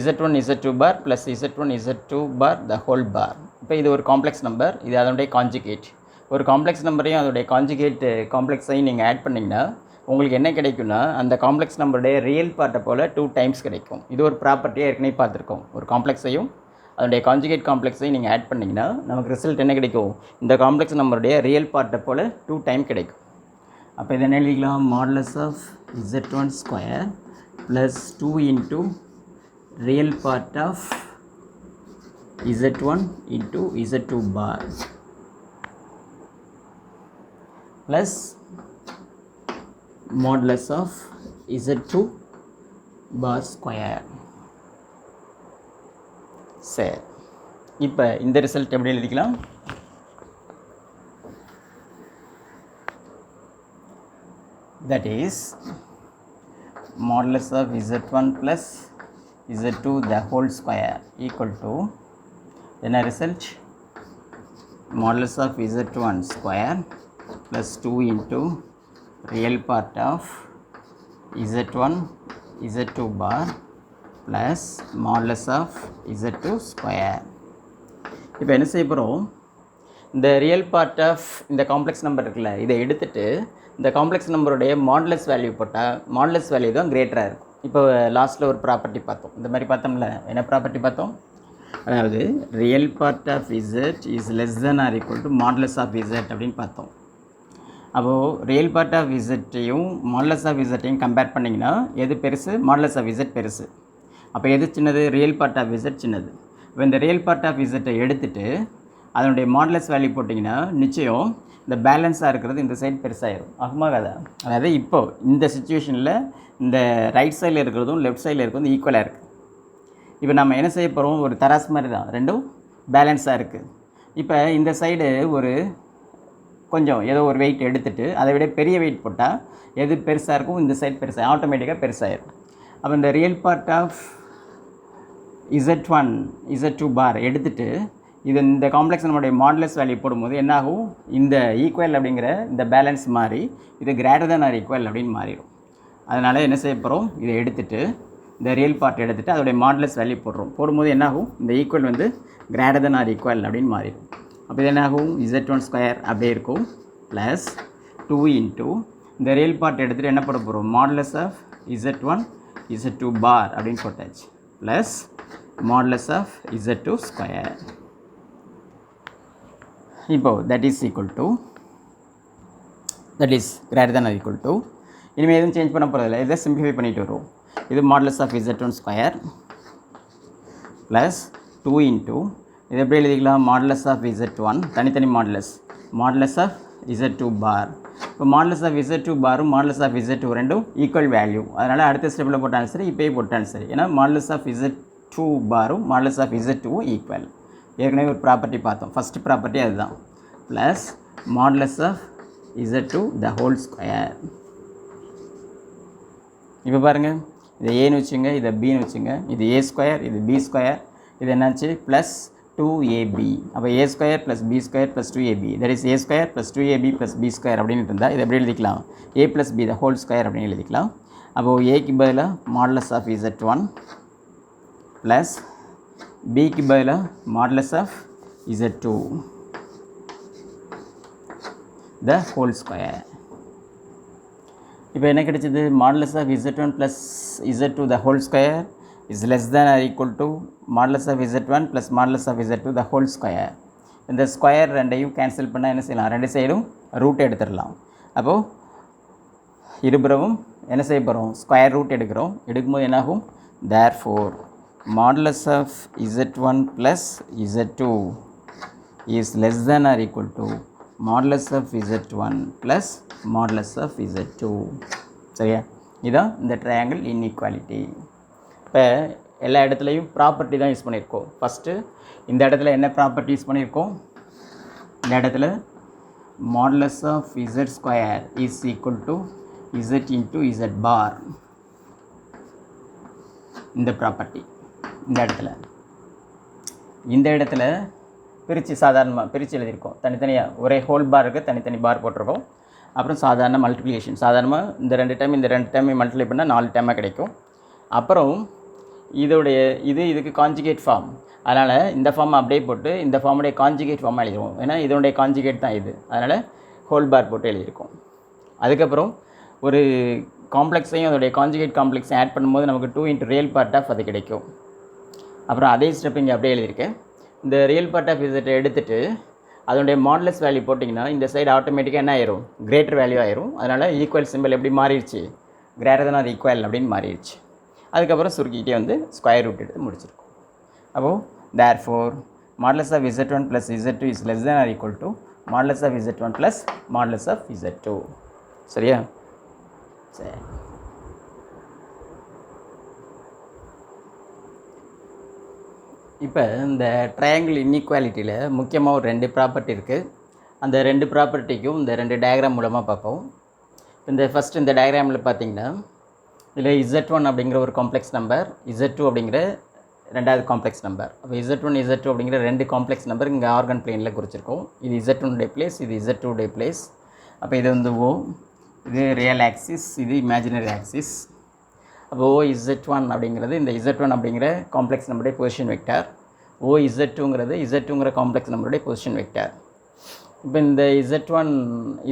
Z1 Z2 bar plus Z1 Z2 bar the whole bar. இப்போ இது ஒரு காம்ப்ளெக்ஸ் நம்பர், இது அதனுடைய கான்ஜுகேட். ஒரு காம்ப்ளெக்ஸ் நம்பரையும் அதோடைய கான்ஜுகேட் காம்ப்ளெக்ஸையும் நீங்கள் ஆட் பண்ணிங்கன்னா உங்களுக்கு என்ன கிடைக்குன்னா, அந்த காம்ப்ளெக்ஸ் நம்பருடைய ரியல் பார்ட்டை போல் 2 டைம்ஸ் கிடைக்கும். இது ஒரு ப்ராப்பர்ட்டியாக ஏற்கனவே பார்த்துருக்கோம். ஒரு காம்ப்ளெக்ஸையும் அதோடைய கான்ஜுகேட் காம்ப்ளெக்ஸையும் நீங்கள் ஆட் பண்ணிங்கன்னா நமக்கு ரிசல்ட் என்ன கிடைக்கும், இந்த காம்ப்ளெக்ஸ் நம்பருடைய ரியல் பார்ட்டை போல் 2 டைம் கிடைக்கும். அப்போ இதை என்ன எழுதிக்கலாம், modulus of z1 square plus 2 into real part of z1 into z2 bar plus modulus of z2 bar square. சரி, இப்போ இந்த ரிசல்ட் எப்படி எழுதிக்கலாம், that is modulus of z1 plus z2 the whole square equal to then a result modulus of z1 square plus 2 into real part of z1 z2 bar plus modulus of z2 square. இப்போ என்ன செய்ய போகிறோம், இந்த real part of இந்த complex number இருக்குல்ல, இதை எடுத்துகிட்டு இந்த காம்ப்ளெக்ஸ் நம்பருடைய மாடுலஸ் வேல்யூ போட்டால் மாடுலஸ் வேல்யூ தான் கிரேட்டராக இருக்கும். இப்போ லாஸ்ட்டில் ஒரு ப்ராப்பர்ட்டி பார்த்தோம், இந்த மாதிரி பார்த்தோம்ல, என்ன ப்ராப்பர்ட்டி பார்த்தோம், அதாவது real part of Z is less than or equal to modulus of Z அப்படின்னு பார்த்தோம். அப்போது ரியல் பார்ட் ஆஃப் இசட்டையும் மாடுலஸ் ஆஃப் இசட்டையும் கம்பேர் பண்ணிங்கன்னா எது பெருசு, மாடுலஸ் ஆஃப் இசட் பெருசு. அப்போ எது சின்னது, ரியல் பார்ட் ஆஃப் இசட் சின்னது. இப்போ இந்த ரியல் பார்ட் ஆஃப் இசட்டை எடுத்துகிட்டு அதனுடைய மாடுலஸ் வேல்யூ போட்டிங்கன்னா நிச்சயம் இந்த பேலன்ஸாக இருக்கிறது இந்த சைடு பெருசாகிடும். ஆகுமா கதை, அதாவது இப்போது இந்த சுச்சுவேஷனில் இந்த ரைட் சைடில் இருக்கிறதும் லெஃப்ட் சைடில் இருக்கிறதும் ஈக்குவலாக இருக்குது. இப்போ நம்ம என்ன செய்ய போகிறோம், ஒரு தராசு மாதிரி தான், ரெண்டும் பேலன்ஸாக இருக்குது. இப்போ இந்த சைடு ஒரு கொஞ்சம் ஏதோ ஒரு வெயிட் எடுத்துகிட்டு அதை விட பெரிய வெயிட் போட்டால் எது பெருசாக இருக்கும், இந்த சைடு பெருசாக ஆட்டோமேட்டிக்காக பெருசாகிடும். அப்போ இந்த real part of z1 z2 பார் எடுத்துகிட்டு இது இந்த காம்ப்ளெக்ஸ் நம்மளுடைய மாடுலஸ் வேல்யூ போடும்போது என்னாகும், இந்த ஈக்குவல் அப்படிங்கிற இந்த பேலன்ஸ் மாறி இது கிரேட்டர் தென் ஆர் ஈக்குவல் அப்படின்னு மாறிடும். அதனால் என்ன செய்ய போகிறோம், இதை எடுத்துகிட்டு இந்த ரியல் பார்ட் எடுத்துகிட்டு அதோடைய மாடுலஸ் வேல்யூ போடுறோம். போடும்போது என்னாகும், இந்த ஈக்குவல் வந்து கிரேட்டர் தென் ஆர் ஈக்குவல் அப்படின்னு மாறிடும். அப்போ இது என்னாகும், z1 ஸ்கொயர் அப்படியே இருக்கும் ப்ளஸ் 2 இன்ட்டு இந்த ரியல் பார்ட் எடுத்துகிட்டு என்ன போட போகிறோம், modulus of z1 z2 bar அப்படின்னு போட்டாச்சு plus modulus of z2 square. இப்போ that is greater than or equal to, இனிமேல் எதுவும் சேஞ்ச் பண்ண போகிறதில்ல, இதை சிம்பிளிஃபை பண்ணிட்டு வரும். இது modulus of z1 square plus 2 into இது எப்படி எழுதிக்கலாம், மாடுலஸ் ஆஃப் z1 தனித்தனி மாடுலஸ் ஆஃப் z2 பார். இப்போ மாடுலஸ் ஆஃப் z2 பாரும் மாடுலஸ் ஆஃப் z2 ரெண்டும் ஈக்குவல் வேல்யூ. அதனால் அடுத்த ஸ்டெப்பில் போட்டாலும் சரி, இப்போயே போட்டாலும் சரி, ஏன்னா மாடுலஸ் ஆஃப் z2 பாரும் மாடுலஸ் ஆஃப் z2 ஈக்குவல். ஏற்கனவே ஒரு ப்ராப்பர்ட்டி பார்த்தோம், ஃபஸ்ட்டு ப்ராப்பர்ட்டி அதுதான், plus modulus of z2 the whole square. இப்போ பாருங்கள், இதை ஏன்னு வச்சுங்க, இதை பின்னு வச்சுங்க, இது a ஸ்கொயர், இது b ஸ்கொயர், இது என்னாச்சு ப்ளஸ் 2ab. அப்போ a square plus b square plus 2ab, that is a square plus 2ab plus b square அப்படின்னு இருந்தால் இதை எப்படி எழுதிக்கலாம், a plus b the whole square அப்படின்னு எழுதிக்கலாம். அப்போது ஏக்கு பதிலாக மாடுலஸ் ஆஃப் z1 ப்ளஸ் பிக்கு பதிலாக modulus of z2 the whole square. இப்போ என்ன கிடைச்சது, modulus of z1 plus z2 the whole square is less than or equal to modulus of z1 plus modulus of z2 the whole square. இந்த square ரெண்டையும் cancel பண்ணால் என்ன செய்யலாம், ரெண்டு சைடும் ரூட் எடுத்துடலாம். அப்போது இருபுறமும் என்ன செய்ய போகிறோம், ஸ்கொயர் ரூட் எடுக்கிறோம். எடுக்கும்போது என்னாகும், therefore modulus of z1 plus z2 is less than or equal to modulus of z1 plus modulus of z2. சரியா, இதுதான் இந்த ட்ரையாங்கிள் இன்இக்வாலிட்டி. இப்போ எல்லா இடத்துலையும் ப்ராப்பர்ட்டி தான் யூஸ் பண்ணியிருக்கோம். ஃபஸ்ட்டு இந்த இடத்துல என்ன ப்ராப்பர்ட்டி யூஸ் பண்ணியிருக்கோம், இந்த இடத்துல modulus of z square is equal to z into z bar. இந்த ப்ராப்பர்ட்டி இந்த இடத்துல பிரித்து சாதாரணமாக பிரித்து எழுதியிருக்கோம். தனித்தனியாக ஒரே ஹோல் பார் இருக்குது, தனித்தனி பார் போட்டிருக்கோம். அப்புறம் சாதாரண மல்டிப்ளிகேஷன், சாதாரணமாக இந்த ரெண்டு டைம் மல்டிப்ளை பண்ணால் 4 டைமாக கிடைக்கும். அப்புறம் இதுக்கு கான்ஜுகேட் ஃபார்ம், அதனால் இந்த ஃபார்மை அப்படியே போட்டு இந்த ஃபார்முடைய கான்ஜுகேட் ஃபார்மாக எழுதிடுவோம். ஏன்னா இதனுடைய கான்ஜுகேட் தான் இது, அதனால் ஹோல் பார் போட்டு எழுதியிருக்கோம். அதுக்கப்புறம் ஒரு காம்ப்ளெக்ஸையும் அதோடைய கான்ஜுகேட் காம்ப்ளெக்ஸையும் ஆட் பண்ணும்போது நமக்கு 2 இன்ட்டு ரியல் பார்ட் ஆஃப் அது கிடைக்கும். அப்புறம் அதே ஸ்டெப் இங்கே அப்படியே எழுதியிருக்கேன். இந்த ரியல் பார்ட் ஆஃப் இசட்டை எடுத்துகிட்டு அதனுடைய மாடுலஸ் வேல்யூ போட்டிங்கன்னா இந்த சைடு ஆட்டோமேட்டிக்காக என்ன ஆயிரும், கிரேட்டர் வேல்யூ ஆயிரும். அதனால் ஈக்குவல் சிம்பிள் எப்படி மாறிடுச்சு, கிரேட்டர் தான் அது ஈக்குவல் அப்படின்னு மாறிடுச்சு. அதுக்கப்புறம் சுருக்கிட்டே வந்து ஸ்கொயர் ரூட் எடுத்து முடிச்சிருக்கோம். அப்போது therefore modulus of z1 plus z2 is less than or equal to modulus of z1 plus modulus of z2. சரியா? சரி. இப்போ இந்த ட்ரையாங்கிள் இன்இக்வாலிட்டியில் முக்கியமாக ஒரு 2 ப்ராப்பர்ட்டி இருக்குது. அந்த 2 ப்ராப்பர்ட்டிக்கும் இந்த 2 டயக்ராம் மூலமாக பார்ப்போம். இந்த ஃபஸ்ட் இந்த டயக்ராமில் பார்த்தீங்கன்னா இதில் z1 அப்படிங்கிற ஒரு காம்ப்ளெக்ஸ் நம்பர், z2 அப்படிங்கிற ரெண்டாவது காம்ப்ளெக்ஸ் நம்பர். அப்போ z1 z2 அப்படிங்கிற 2 காம்ப்ளெக்ஸ் நம்பர் இங்கே ஆர்கன் பிளேனில் குறிச்சிருக்கோம். இது z1 உடைய பிளேஸ், இது z2 உடைய பிளேஸ். அப்போ இது வந்து O, இது ரியல் ஆக்சிஸ், இது இமேஜினரி ஆக்சிஸ். அப்போ OZ1 அப்படிங்கிறது இந்த z1 அப்படிங்கிற காம்ப்ளெக்ஸ் நம்பருடைய பொசிஷன் வெக்டார், OZ2ங்கிறது z2ங்கிற காம்ப்ளெக்ஸ் நம்பருடைய பொசிஷன் வெக்டார். இப்போ இந்த z1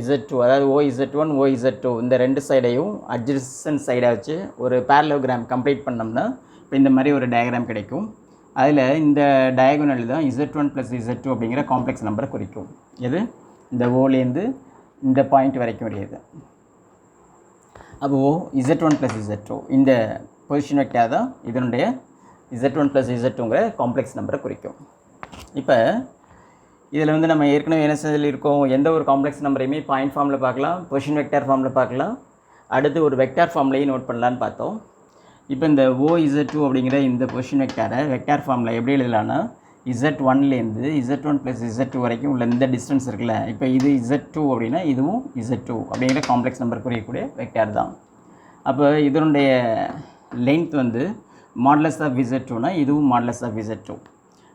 z2 அதாவது OZ1 OZ2 இந்த 2 சைடையும் அட்ஜசன்ட் சைடாக வச்சு ஒரு பேரலோகிராம் கம்ப்ளீட் பண்ணோம்னா இப்போ இந்த மாதிரி ஒரு டயக்ராம் கிடைக்கும். அதில் இந்த டயகோனல் தான் z1 + z2 அப்படிங்கிற காம்ப்ளெக்ஸ் நம்பரை குறிக்கும். எது இந்த ஓலேருந்து இந்த பாயிண்ட் வரைக்கும் உடையது. அப்போது z1 + z2 இந்த பொசிஷன் வெக்டார் தான் இதனுடைய z1 + z2ங்கிற காம்ப்ளெக்ஸ் நம்பரை குறிக்கும். இப்போ இதில் வந்து நம்ம ஏற்கனவே என்ன சொல்லியிருக்கோம், எந்த ஒரு காம்ப்ளெக்ஸ் நம்பரையுமே பாயிண்ட் ஃபார்மில் பார்க்கலாம், பொசிஷன் வெக்டார் ஃபார்மில் பார்க்கலாம், அடுத்து ஒரு வெக்டார் ஃபார்ம்லேயும் நோட் பண்ணலான்னு பார்த்தோம். இப்போ இந்த OZ2 அப்படிங்கிற இந்த பொசிஷன் வெக்டாரை வெக்டார் ஃபார்மில் எப்படி எழுதலான்னா z1லேருந்து z1 + z2 வரைக்கும் உள்ள இந்த டிஸ்டன்ஸ் இருக்குல்ல, இப்போ இது z2 அப்படின்னா இதுவும் z2 அப்படிங்கிற காம்ப்ளெக்ஸ் நம்பர் குறிக்கக்கூடிய வெக்டார் தான். அப்போ இதனுடைய லென்த் வந்து மாடுலஸ் ஆஃப் z2னா இதுவும் மாடுலஸ் ஆஃப் z2.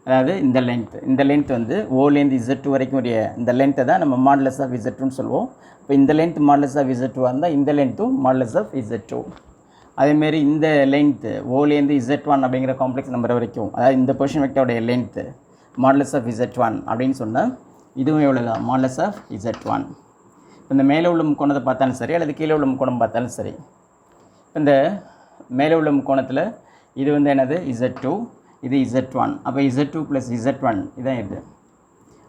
அதாவது இந்த லென்த் வந்து ஓலேருந்து z2 வரைக்கும் உடைய இந்த லென்த்தை தான் நம்ம மாடுலஸ் ஆஃப் z2ன்னு சொல்லுவோம். இப்போ இந்த லென்த் மாடுலஸ் ஆஃப் z2 இருந்தால் இந்த லென்த்தும் மாடுலஸ் ஆஃப் z2. அதேமாரி இந்த லென்த்து ஓலேருந்து z1 அப்படிங்கிற காம்ப்ளெக்ஸ் நம்பர் வரைக்கும், அதாவது இந்த பொசிஷன் வெக்டாருடைய லென்த்து மாடுலஸ் ஆஃப் z1 அப்படின்னு சொன்னால் இதுவும் எவ்வளோ தான், மாடுலஸ் ஆஃப் z1. இப்போ இந்த மேலே உள்ள முக்கோணத்தை பார்த்தாலும் சரி அல்லது கீழே உள்ள முக்கோணம் பார்த்தாலும் சரி, இந்த மேலே உள்ள முக்கோணத்தில் இது வந்து என்னது z2, இது z1. அப்போ z2 + z1 இதான் இது.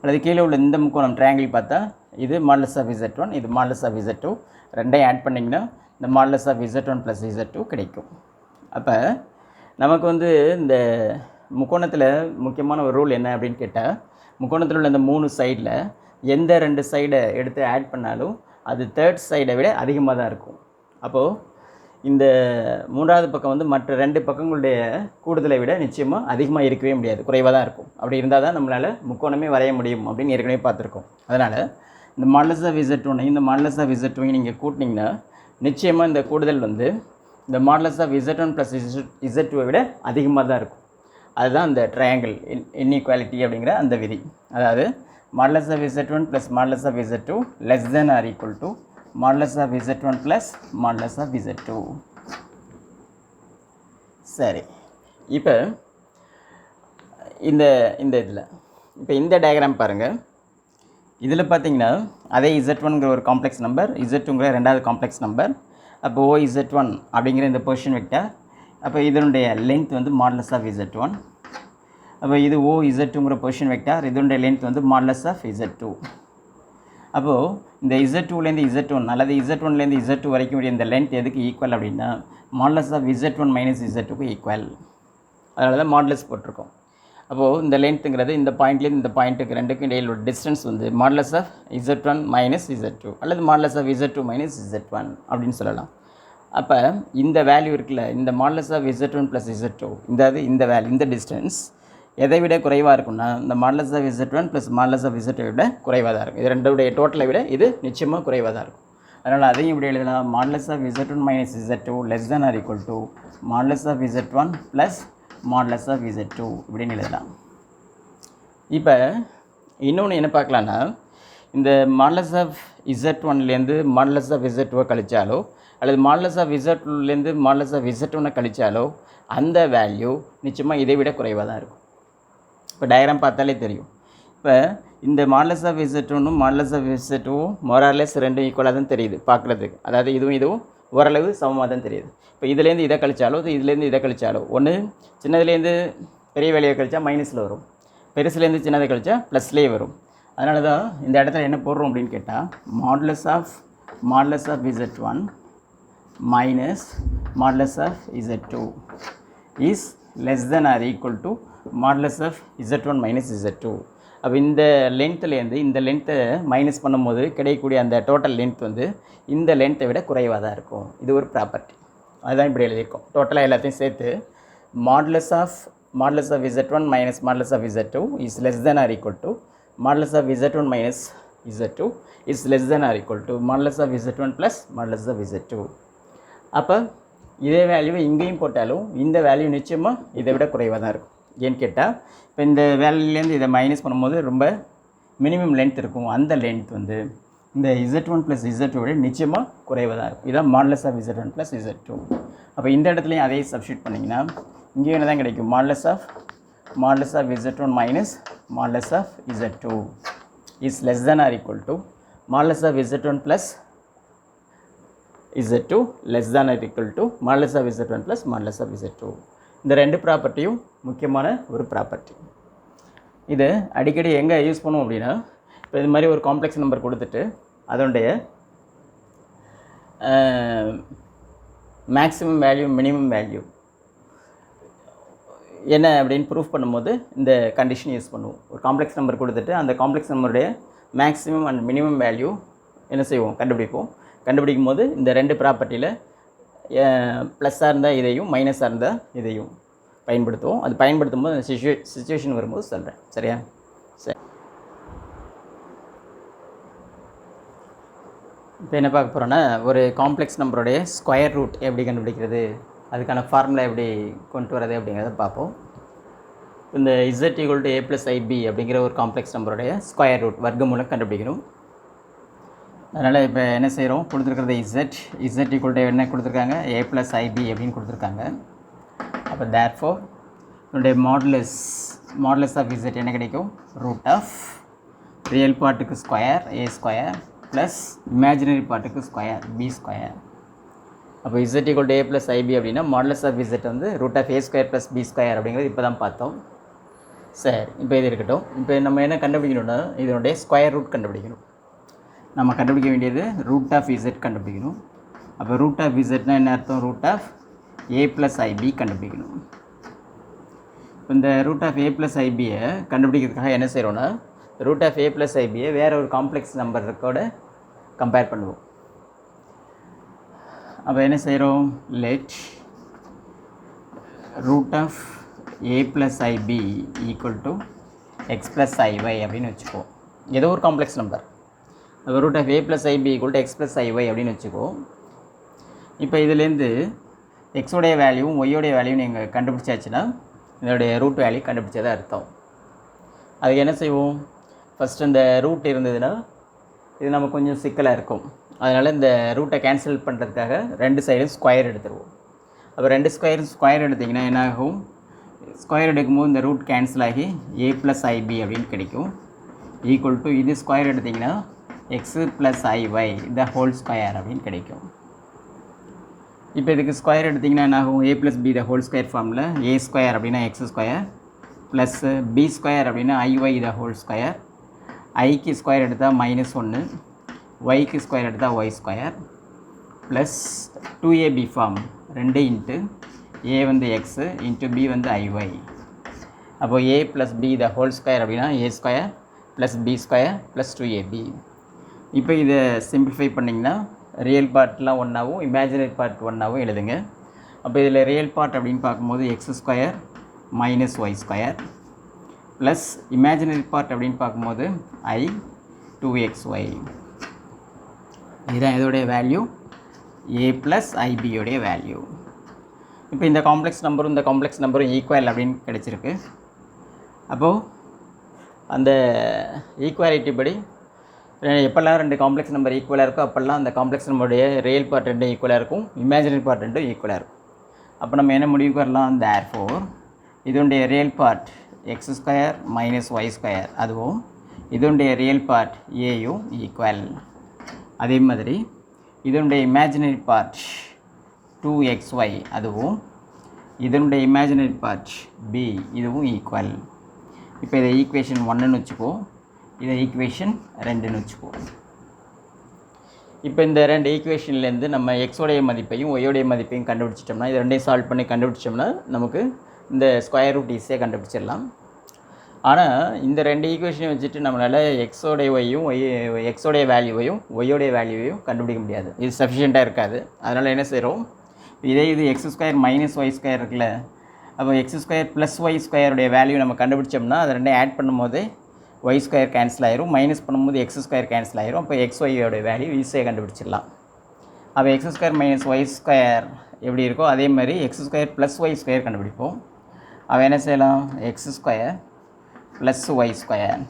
அல்லது கீழே உள்ள இந்த முக்கோணம் ட்ரையாங்கிள் பார்த்தா இது மாடுலஸ் ஆஃப் z1, இது மாடுலஸ் ஆஃப் z2. ரெண்டையும் ஆட் பண்ணிங்கன்னா இந்த மாடுலஸ் ஆஃப் z1 + z2 கிடைக்கும். அப்போ நமக்கு வந்து இந்த முக்கோணத்தில் முக்கியமான ஒரு ரூல் என்ன அப்படின்னு கேட்டால், முக்கோணத்தில் உள்ள இந்த 3 சைடில் எந்த 2 சைடை எடுத்து ஆட் பண்ணாலும் அது தேர்ட் சைடை விட அதிகமாக தான் இருக்கும். அப்போது இந்த 3வது பக்கம் வந்து மற்ற 2 பக்கங்களுடைய கூடுதலை விட நிச்சயமாக அதிகமாக இருக்கவே முடியாது, குறைவாக தான் இருக்கும். அப்படி இருந்தால் தான் நம்மளால் முக்கோணமே வரைய முடியும் அப்படின்னு ஏற்கனவே பார்த்துருக்கோம். அதனால் இந்த மாடுலஸ் ஆஃப் z1 இந்த மாடுலஸ் ஆஃப் z2 நீங்கள் கூட்டினீங்கன்னா நிச்சயமாக இந்த கூடுதல் வந்து இந்த மாடுலஸ் ஆஃப் z1 + z2 விட அதிகமாக தான் இருக்கும். அதுதான் இந்த ட்ரையாங்கிள் இன்இக்வாலிட்டி அப்படிங்கிற அந்த விதி. அதாவது modulus of z1 + modulus of z2 less than or equal to modulus of z1 + modulus of z2. சரி, இப்போ இந்த இதில் இப்போ இந்த டயக்ராம் பாருங்கள். இதில் பார்த்தீங்கன்னா அதே z1ங்கிற ஒரு காம்ப்ளெக்ஸ் நம்பர், z2ங்கிற ரெண்டாவது காம்ப்ளெக்ஸ் நம்பர். அப்போ OZ1 அப்படிங்கிற இந்த பொசிஷன் வெக்டார், அப்போ இதனுடைய லென்த் வந்து மாடுலஸ் ஆஃப் z1. அப்போ இது OZ2ங்கிற பொசிஷன் வெக்டார், இதனுடைய லென்த் வந்து மாடுலஸ் ஆஃப் z2. அப்போது இந்த z2லேருந்து z1 அல்லது z1லேருந்து z2 வரைக்கும் உடைய இந்த லென்த் எதுக்கு ஈக்குவல் அப்படின்னா மாடுலஸ் ஆஃப் z1 - z2க்கு ஈக்குவல். அதனால தான் மாடுலஸ் போட்டிருக்கோம். அப்போது இந்த லென்த்துங்கிறது இந்த பாயிண்ட்லேருந்து இந்த பாயிண்ட்டுக்கு ரெண்டுக்கும் இடையில் உள்ள டிஸ்டன்ஸ் வந்து மாடுலஸ் ஆஃப் z1 - z2 அல்லது மாடுலஸ் ஆஃப் z2 - z1 அப்படின்னு சொல்லலாம். அப்போ இந்த வேல்யூ இருக்குல்ல, இந்த மாடுலஸ் ஆஃப் z1 + z2 இந்த வேல்யூ இந்த டிஸ்டன்ஸ் எதை விட குறைவாக இருக்கும்னா இந்த modulus of z1 + modulus of z2 விட குறைவாக தான் இருக்கும். இது ரெண்டுடைய டோட்டலை விட இது நிச்சயமாக குறைவாக தான் இருக்கும். அதனால் அதையும் இப்படி எழுதலாம், modulus of z1 - z2 less than or equal to modulus of z1 + modulus of z2 இப்படின்னு எழுதலாம். இப்போ இன்னொன்று என்ன பார்க்கலான்னா, இந்த மாடுலஸ் ஆஃப் z1லேருந்து மாடுலஸ் ஆஃப் z2 கழிச்சாலோ அல்லது மாடுலஸ் ஆஃப் z2லேருந்து மாடுலஸ் ஆஃப் z1 கழிச்சாலோ அந்த வேல்யூ நிச்சயமாக இதை விட குறைவாக தான் இருக்கும். இப்போ டயக்ராம் பார்த்தாலே தெரியும். இப்போ இந்த modulus of z1 modulus of z2 more or less ரெண்டும் ஈக்குவலாக தான் தெரியுது பார்க்குறதுக்கு. அதாவது இதுவும் ஓரளவு சமமாக தான் தெரியுது. இப்போ இதுலேருந்து இதை கழிச்சாலோ இதுலேருந்து இதை கழிச்சாலோ, ஒன்று சின்னதுலேருந்து பெரிய வேலையை கழிச்சா மைனஸில் வரும், பெருசுலேருந்து சின்னதை கழிச்சா ப்ளஸ்லேயே வரும். அதனால தான் இந்த இடத்துல என்ன போடுறோம் அப்படின்னு கேட்டால் modulus of z1 minus modulus of z2 is less than or equal to modulus of z1 minus z2. அப்போ இந்த லென்த்துலேருந்து இந்த லென்த்தை மைனஸ் பண்ணும்போது கிடைக்கக்கூடிய அந்த டோட்டல் லென்த் வந்து இந்த லென்த்தை விட குறைவாக தான் இருக்கும். இது ஒரு ப்ராப்பர்ட்டி, அதுதான் இப்படி எழுதியிருக்கோம். டோட்டலாக எல்லாத்தையும் சேர்த்து modulus of z1 minus modulus of z2 is less than or equal to modulus of z1 minus z2 is less than or equal to modulus of z1 plus modulus of z2. அப்போ இதே வேல்யூவை இங்கேயும் போட்டாலும் இந்த value நிச்சயமாக இதை விட குறைவாக தான் இருக்கும். ஏன்னு கேட்டால் இப்போ இந்த வேல்யூலேருந்து இதை மைனஸ் பண்ணும்போது ரொம்ப மினிமம் லென்த் இருக்கும். அந்த லென்த் வந்து இந்த z1 ப்ளஸ் z2 விட நிச்சயமாக குறைவாக தான் இருக்கும். இதான் modulus of z1 plus z2. அப்போ இந்த இடத்துலையும் அதே சப்ஸ்டியூட் பண்ணிங்கன்னா இங்கேயும் என்ன தான் கிடைக்கும், modulus of z1 minus modulus of z2 is less than or equal to modulus of z1 plus z2 less than or equal to modulus of z1 plus modulus of z2. இந்த ரெண்டு ப்ராப்பர்ட்டியும் முக்கியமான ஒரு property. இது அடிக்கடி எங்கே use பண்ணுவோம் அப்படின்னா, இப்போ இது மாதிரி ஒரு காம்ப்ளெக்ஸ் நம்பர் கொடுத்துட்டு அதனுடைய மேக்ஸிமம் வேல்யூ மினிமம் வேல்யூ என்ன அப்படின்னு ப்ரூஃப் பண்ணும்போது இந்த கண்டிஷன் யூஸ் பண்ணுவோம். ஒரு காம்ப்ளெக்ஸ் நம்பர் கொடுத்துட்டு அந்த காம்ப்ளெக்ஸ் நம்பருடைய மேக்ஸிமம் அண்ட் மினிமம் வேல்யூ என்ன செய்வோம், கண்டுபிடிக்கும் போது இந்த ரெண்டு ப்ராப்பர்ட்டியில் ப்ளஸ்ஸாக இருந்தால் இதையும் மைனஸாக இருந்தால் இதையும் பயன்படுத்துவோம். அது பயன்படுத்தும் போது அந்த சிச்சுவேஷன் வரும்போது சொல்கிறேன். சரியா? சரி, இப்போ என்ன பார்க்க போகிறோன்னா, ஒரு காம்ப்ளெக்ஸ் நம்பருடைய ஸ்கொயர் ரூட் எப்படி கண்டுபிடிக்கிறது, அதுக்கான ஃபார்முலா எப்படி கொண்டு வரது அப்படிங்கிறத பார்ப்போம். இந்த z equal to a + ib அப்படிங்கிற ஒரு காம்ப்ளெக்ஸ் நம்பருடைய ஸ்கொயர் ரூட் வர்க்கமூலம் கண்டுபிடிக்கணும். அதனால் இப்போ என்ன செய்கிறோம், கொடுத்துருக்கிறது z ஈக்குவல் டு என்ன கொடுத்துருக்காங்க, a + ib அப்படின்னு கொடுத்துருக்காங்க. அப்போ தேர்ஃபோர் இதனுடைய மாடுலஸ் ஆஃப் z என்ன கிடைக்கும், ரூட் ஆஃப் ரியல் பார்ட்டுக்கு square a square plus imaginary பார்ட்டுக்கு ஸ்கொயர் b ஸ்கொயர். அப்போ z equal to a + ib அப்படின்னா மாடுலஸ் ஆஃப் z வந்து root of a square plus b square அப்படிங்கிறது இப்போ தான் பார்த்தோம். சரி, இப்போ இது இருக்கட்டும். இப்போ நம்ம என்ன கண்டுபிடிக்கணும்னா இதனுடைய ஸ்கொயர் ரூட் கண்டுபிடிக்கணும். நம்ம கண்டுபிடிக்க வேண்டியது ரூட் ஆஃப் z கண்டுபிடிக்கணும். அப்போ ரூட் ஆஃப் zனா என்ன அர்த்தம், ரூட் ஆஃப் a + ib கண்டுபிடிக்கணும். இந்த ரூட் ஆஃப் a + ibயை கண்டுபிடிக்கிறதுக்காக என்ன செய்கிறோன்னா, ரூட் ஆஃப் a + ibயை வேறு ஒரு காம்ப்ளெக்ஸ் நம்பரோட கம்பேர் பண்ணுவோம். அப்போ என்ன செய்கிறோம், let root of a + ib equal to x + iy அப்படின்னு வச்சுக்குவோம். ஏதோ ஒரு காம்ப்ளெக்ஸ் நம்பர். அப்போ root of a + ib equal to x + iy அப்படின்னு வச்சுக்குவோம். இப்போ இதுலேருந்து எக்ஸோடைய வேல்யூவும் ஒய்யோடைய வேல்யூவும் நீங்கள் கண்டுபிடிச்சாச்சுன்னா இதோடைய ரூட் வேல்யூ கண்டுபிடிச்சதாக அர்த்தம். அதுக்கு என்ன செய்வோம், ஃபஸ்ட்டு இந்த ரூட் இருந்ததுன்னா இது நம்ம கொஞ்சம் சிக்கலாக இருக்கும். அதனால் இந்த ரூட்டை கேன்சல் பண்ணுறதுக்காக ரெண்டு சைடும் ஸ்கொயர் எடுத்துருவோம். அப்போ ரெண்டு ஸ்கொயர் எடுத்திங்கன்னா என்ன ஆகும், ஸ்கொயர் எடுக்கும்போது இந்த ரூட் கேன்சல் ஆகி a + ib அப்படின்னு கிடைக்கும். ஈக்குவல் டு இது ஸ்கொயர் எடுத்திங்கன்னா x + iy the whole square அப்படின்னு கிடைக்கும். இப்போ இதுக்கு ஸ்கொயர் எடுத்திங்கன்னா என்ன ஆகும், a + b the whole square ஃபார்மில் a ஸ்கொயர் அப்படின்னா x square plus b square அப்படின்னா iy த ஹோல் ஸ்கொயர். ஐக்கு ஸ்கொயர் எடுத்தால் -1, ஒய்க்கு ஸ்கொயர் எடுத்தால் y square plus 2ab form 2 into a வந்து x இன்ட்டு b வந்து iy. அப்போது a + b the whole square அப்படின்னா a square plus b square plus 2ab. இப்போ இதை சிம்பிளிஃபை பண்ணிங்கன்னா ரியல் பார்ட்லாம் ஒன்றாவும் இமேஜினரி பார்ட் ஒன்றாவும் எழுதுங்க. அப்போ இதில் ரியல் பார்ட் அப்படின்னு பார்க்கும்போது x square minus Y square plus imaginary part அப்படின்னு பார்க்கும்போது i 2xy. இதுதான் இதோடைய வேல்யூ, a + ib உடைய வேல்யூ. இப்போ இந்த காம்ப்ளெக்ஸ் நம்பரும் ஈக்குவல் அப்படின்னு கிடச்சிருக்கு. அப்போது அந்த ஈக்குவாலிட்டி படி எப்போல்லாம் ரெண்டு காம்ப்ளெக்ஸ் நம்பர் ஈக்குவலாக இருக்கோ அப்போல்லாம் அந்த காம்ப்ளெக்ஸ் நம்பருடைய ரியல் பார்ட் ரெண்டும் ஈக்குவலாக இருக்கும், இமேஜினரி பார்ட் ரெண்டும் ஈக்குவலாக இருக்கும். அப்போ நம்ம என்ன முடிவுக்கு வரலாம், தேர்ஃபோர் இதனுடைய real part x square minus Y square அதுவும் இதனுடைய ரியல் பார்ட் ஏயும் ஈக்குவல். அதே மாதிரி இதனுடைய இமேஜினரி பார்ட் 2xy அதுவும் இதனுடைய இமேஜினரி பார்ட் b இதுவும் ஈக்குவல். இப்போ இதை ஈக்குவேஷன் 1ன்னு வச்சுக்கோ. இதை ஈக்குவேஷன் 2ன்னு வச்சுக்குவோம். இப்போ இந்த ரெண்டு ஈக்குவேஷன்லேருந்து நம்ம எக்ஸோடைய மதிப்பையும் ஒய்யோடைய மதிப்பையும் கண்டுபிடிச்சிட்டோம்னா, இது ரெண்டையும் சால்வ் பண்ணி கண்டுபிடிச்சோம்னா நமக்கு இந்த ஸ்கொயர் ரூட் ஈஸியாக கண்டுபிடிச்சிடலாம். ஆனால் இந்த ரெண்டு ஈக்குவேஷனையும் வச்சுட்டு நம்மளால் எக்ஸோடைய ஒய்யும் எக்ஸோடைய வேல்யூவையும் ஒய்யோடைய வேல்யூவையும் கண்டுபிடிக்க முடியாது. இது சஃபிஷியண்ட்டாக இருக்காது. அதனால் என்ன செய்கிறோம், இதே இது X square minus Y square இருக்குல்ல, அப்போ எக்ஸ் ஸ்கொயர் ப்ளஸ் ஒய் ஸ்கொயருடைய வேல்யூ நம்ம கண்டுபிடிச்சோம்னா அது ரெண்டையும் ஆட் பண்ணும்போது ஒய் ஸ்கொயர் கேன்சல் ஆயிரும், மைனஸ் பண்ணும்போது எக்ஸ் ஸ்கொயர் கேன்சல் ஆயிரும். அப்போ எக்ஸ் ஒய்யோட வேல்யூ ஈஸியாக கண்டுபிடிச்சிடலாம். அப்போ X square minus Y square எப்படி இருக்கோ அதே மாதிரி X square plus Y square கண்டுபிடிப்போம். அப்போ என்ன செய்யலாம், X square plus Y square.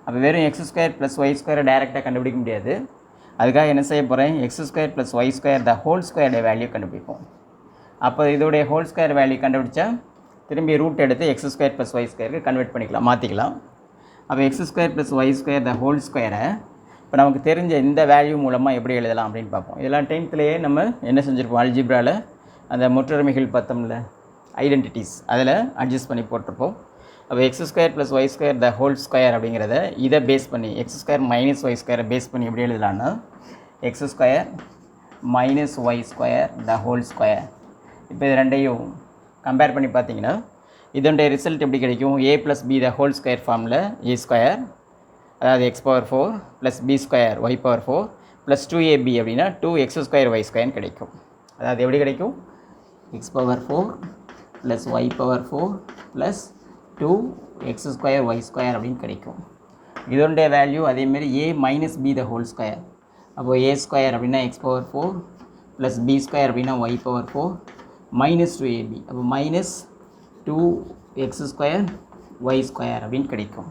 அப்போ வெறும் எக்ஸ் ஸ்கொயர் ப்ளஸ் ஒய் ஸ்கொயரை டைரெக்டாக கண்டுபிடிக்க முடியாது. அதுக்காக என்ன செய்ய போகிறேன், X square plus Y square the whole ஸ்கொயருடைய வேல்யூ கண்டுபிடிப்போம். அப்போ இதோடைய ஹோல் ஸ்கொயர் வேல்யூ கண்டுபிடிச்சா திரும்பி ரூட் எடுத்து எக்ஸ் ஸ்கொயர் ப்ளஸ் ஒய் ஸ்கொயருக்கு கன்வெர்ட் பண்ணிக்கலாம், மாற்றிக்கலாம். அப்போ X square plus Y square the whole ஸ்கொயரை இப்போ நமக்கு தெரிஞ்ச இந்த வேல்யூ மூலமாக எப்படி எழுதலாம் அப்படின்னு பார்ப்போம். இதெல்லாம் 10th நம்ம என்ன செஞ்சுருப்போம், அல்ஜிப்ராவில் அந்த முற்றொருமைகள் பார்த்தோம்ல ஐடென்டிட்டிஸ், அதில் அட்ஜஸ்ட் பண்ணி போட்டிருப்போம். அப்போ X square plus Y square the whole square அப்படிங்கிறத இதை பேஸ் பண்ணி எக்ஸ் ஸ்கொயர் மைனஸ் ஒய் ஸ்கொயரை பேஸ் பண்ணி எப்படி எழுதலான்னா, X square minus Y square the whole square. இப்போ இது ரெண்டையும் கம்பேர் பண்ணி பார்த்தீங்கன்னா இதனுடைய ரிசல்ட் எப்படி கிடைக்கும், A plus B the whole square ஃபார்மில் ஏ ஸ்கொயர், அதாவது X power 4 plus B square Y power 4 plus 2ab அப்படின்னா 2x ஸ்கொயர் ஒய் ஸ்கொயர்னு கிடைக்கும். அதாவது எப்படி கிடைக்கும், X power 4 plus Y power 4 plus 2x square Y square அப்படின்னு கிடைக்கும். இதனுடைய வேல்யூ அதேமாரி A minus B the whole square. அப்போது ஏ ஸ்கொயர் அப்படின்னா X power 4 plus B square அப்படின்னா ஒய் பவர் 4 மைனஸ் 2ab, அப்போ minus 2x square Y square அப்படின்னு கிடைக்கும்.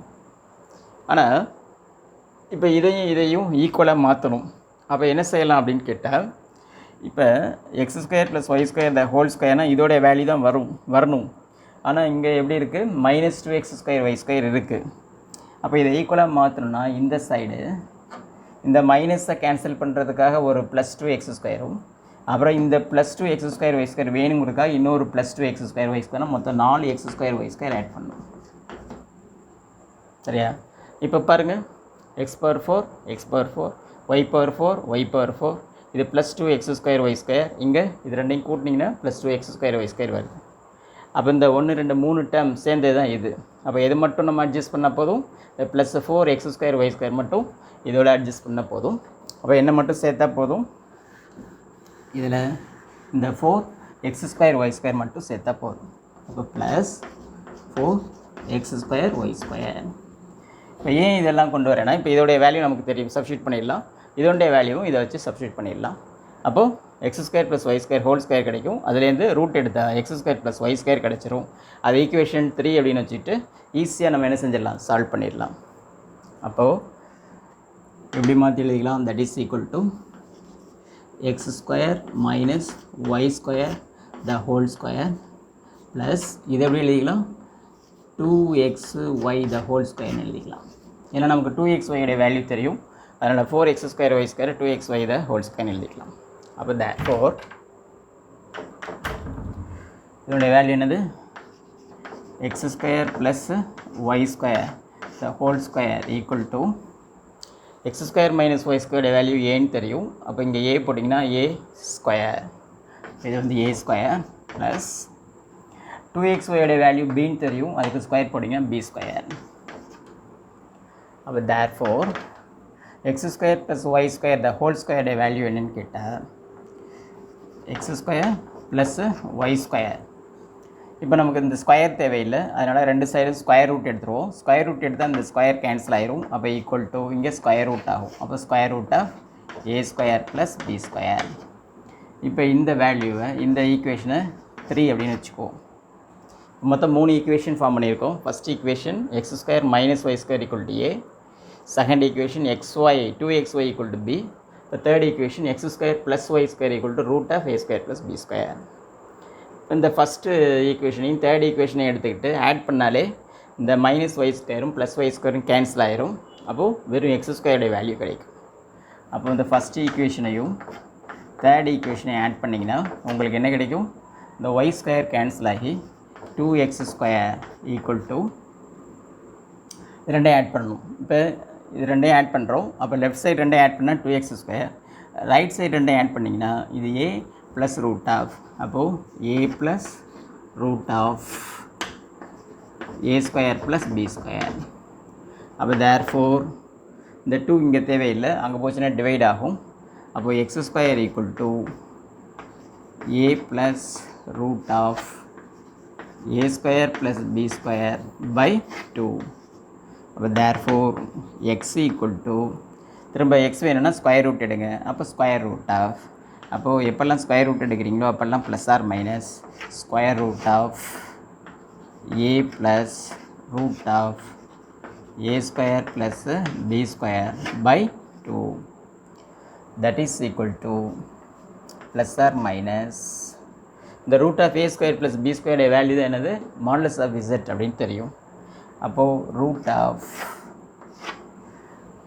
ஆனால் இப்போ இதையும் ஈக்குவலாக மாற்றணும். அப்போ என்ன செய்யலாம் அப்படின்னு கேட்டால், இப்போ x square plus Y square the whole ஸ்கொயர்னால் இதோடைய வேல்யூ தான் வரணும். ஆனால் இங்கே எப்படி இருக்குது, minus 2x square Y square இருக்குது. அப்போ இதை ஈக்குவலாக மாற்றணும்னா இந்த சைடு இந்த மைனஸை கேன்சல் பண்ணுறதுக்காக ஒரு ப்ளஸ் 2x ஸ்கொயரும், அப்புறம் இந்த plus 2x square Y square வேணுங்கிறதுக்காக இன்னொரு plus 2x square Y square, மொத்தம் 4x square Y square add பண்ணணும். சரியா, இப்போ பாருங்கள், x power 4 x power 4 y power 4 y power 4, இது plus 2x square Y square, இங்கே இது ரெண்டையும் கூட்டினீங்கன்னா plus 2x square Y square வருது. அப்போ இந்த 1 2 3 டேர்ம் சேர்ந்தது தான் இது. அப்போ எது மட்டும் நம்ம அட்ஜஸ்ட் பண்ணால் போதும், இந்த plus 4x square Y square மட்டும் இதோட அட்ஜஸ்ட் பண்ணால் போதும். அப்போ என்ன மட்டும் சேர்த்தா போதும், இதில் இந்த 4x ஸ்கொயர் ஒய் ஸ்கொயர் மட்டும் சேர்த்தா போதும். அப்போ plus 4x square Y square. இப்போ ஏன் இதெல்லாம் கொண்டு வரேன்னா, இப்போ இதோடைய வேல்யூ நமக்கு தெரியும், சப்ஸ்டியூட் பண்ணிடலாம். இதோடைய வேல்யூவும் இதை வச்சு சப்ஸ்டியூட் பண்ணிடலாம். அப்போது x square plus Y square whole square கிடைக்கும். அதுலேருந்து ரூட் எடுத்தால் x square plus Y square கிடச்சிரும். அது ஈக்குவேஷன் 3 அப்படின்னு வச்சுட்டு ஈஸியாக நம்ம என்ன செஞ்சிடலாம், சால்வ் பண்ணிடலாம். அப்போது எப்படி மாற்றி எழுதிக்கலாம், that is equal to x square minus Y square the whole square plus இது எப்படி எழுதிக்கலாம், 2xy த ஹோல் ஸ்கொயர்னு எழுதிக்கலாம். ஏன்னா நமக்கு 2xy உடைய வேல்யூ தெரியும். அதனால் 4x square Y square 2xy the whole ஸ்கொயர்னு எழுதிக்கலாம். அப்போ therefore இதனுடைய வேல்யூ என்னது, x square plus Y square the whole square equal to x square minus Y square value ஏன்னு தெரியும். அப்போ இங்கே ஏ போட்டிங்கன்னா ஏ ஸ்கொயர், இது வந்து a square plus 2xy value பின்னு தெரியும், அதுக்கு ஸ்கொயர் போட்டிங்கன்னா பி ஸ்கொயர். அப்போ therefore x square plus Y square the whole square value என்னன்னு கேட்டால் x square plus Y square. இப்போ நமக்கு இந்த ஸ்கொயர் தேவையில்லை, அதனால் ரெண்டு சைடும் ஸ்கொயர் ரூட் எடுத்துருவோம். ஸ்கொயர் ரூட் எடுத்தால் இந்த ஸ்கொயர் கேன்சல் ஆயிரும். அப்போ ஈக்குவல் டு இங்கே ஸ்கொயர் ரூட் ஆகும். அப்போ square root of a square plus B square. இப்போ இந்த வேல்யூவை இந்த ஈக்குவேஷனை 3 அப்படின்னு வச்சுக்குவோம். மொத்தம் 3 ஈக்குவேஷன் ஃபார்ம் பண்ணியிருக்கோம். First equation x square minus Y square equal to a, second equation xy 2xy equal to b, the third equation x square plus y square equal to root of a square plus b square. இந்த first ஈக்குவேஷனையும் third ஈக்குவேஷனையும் எடுத்துக்கிட்டு add பண்ணாலே இந்த minus y ஸ்கொயரும் plus y ஸ்கொயரும் cancel ஆயிரும். அப்போது வெறும் எக்ஸ் ஸ்கொயருடைய வேல்யூ கிடைக்கும். அப்போ இந்த ஃபஸ்ட் ஈக்குவேஷனையும் தேர்ட் ஈக்குவேஷனையும் ஆட் பண்ணிங்கன்னா உங்களுக்கு என்ன கிடைக்கும், இந்த ஒய் ஸ்கொயர் கேன்சல் ஆகி 2x ஸ்கொயர் ஈக்குவல் டு ரெண்டையும் ஆட் பண்ணணும். இப்போ இது ரெண்டையும் ஆட் பண்ணுறோம். அப்போ லெஃப்ட் சைடு ரெண்டையும் ஆட் பண்ணால் 2x², ரைட் சைடு ரெண்டையும் ஆட் பண்ணிங்கன்னா இது a ப்ளஸ் ரூட் ஆஃப், அப்போது a plus root of a² plus b². அப்போ தேர்ஃபோர் இந்த 2 இங்கே தேவையில்லை, அங்கே போச்சுன்னா டிவைட் ஆகும். அப்போது x² equal to a plus root of a² plus b² by 2. அப்போ தேர்ஃபோர் x ஈக்குவல் டு, திரும்ப x வேணும்னா ஸ்கொயர் ரூட் எடுங்க, அப்போ ஸ்கொயர் ரூட் ஆஃப், அப்போது எப்போல்லாம் ஸ்கொயர் ரூட் எடுக்கிறீங்களோ அப்போல்லாம் plus or minus square root of a plus root of a² plus b² by 2. That is equal to plus or minus இந்த root of a² plus b² value தான் என்னது, modulus of z அப்படின்னு தெரியும். அப்போது root of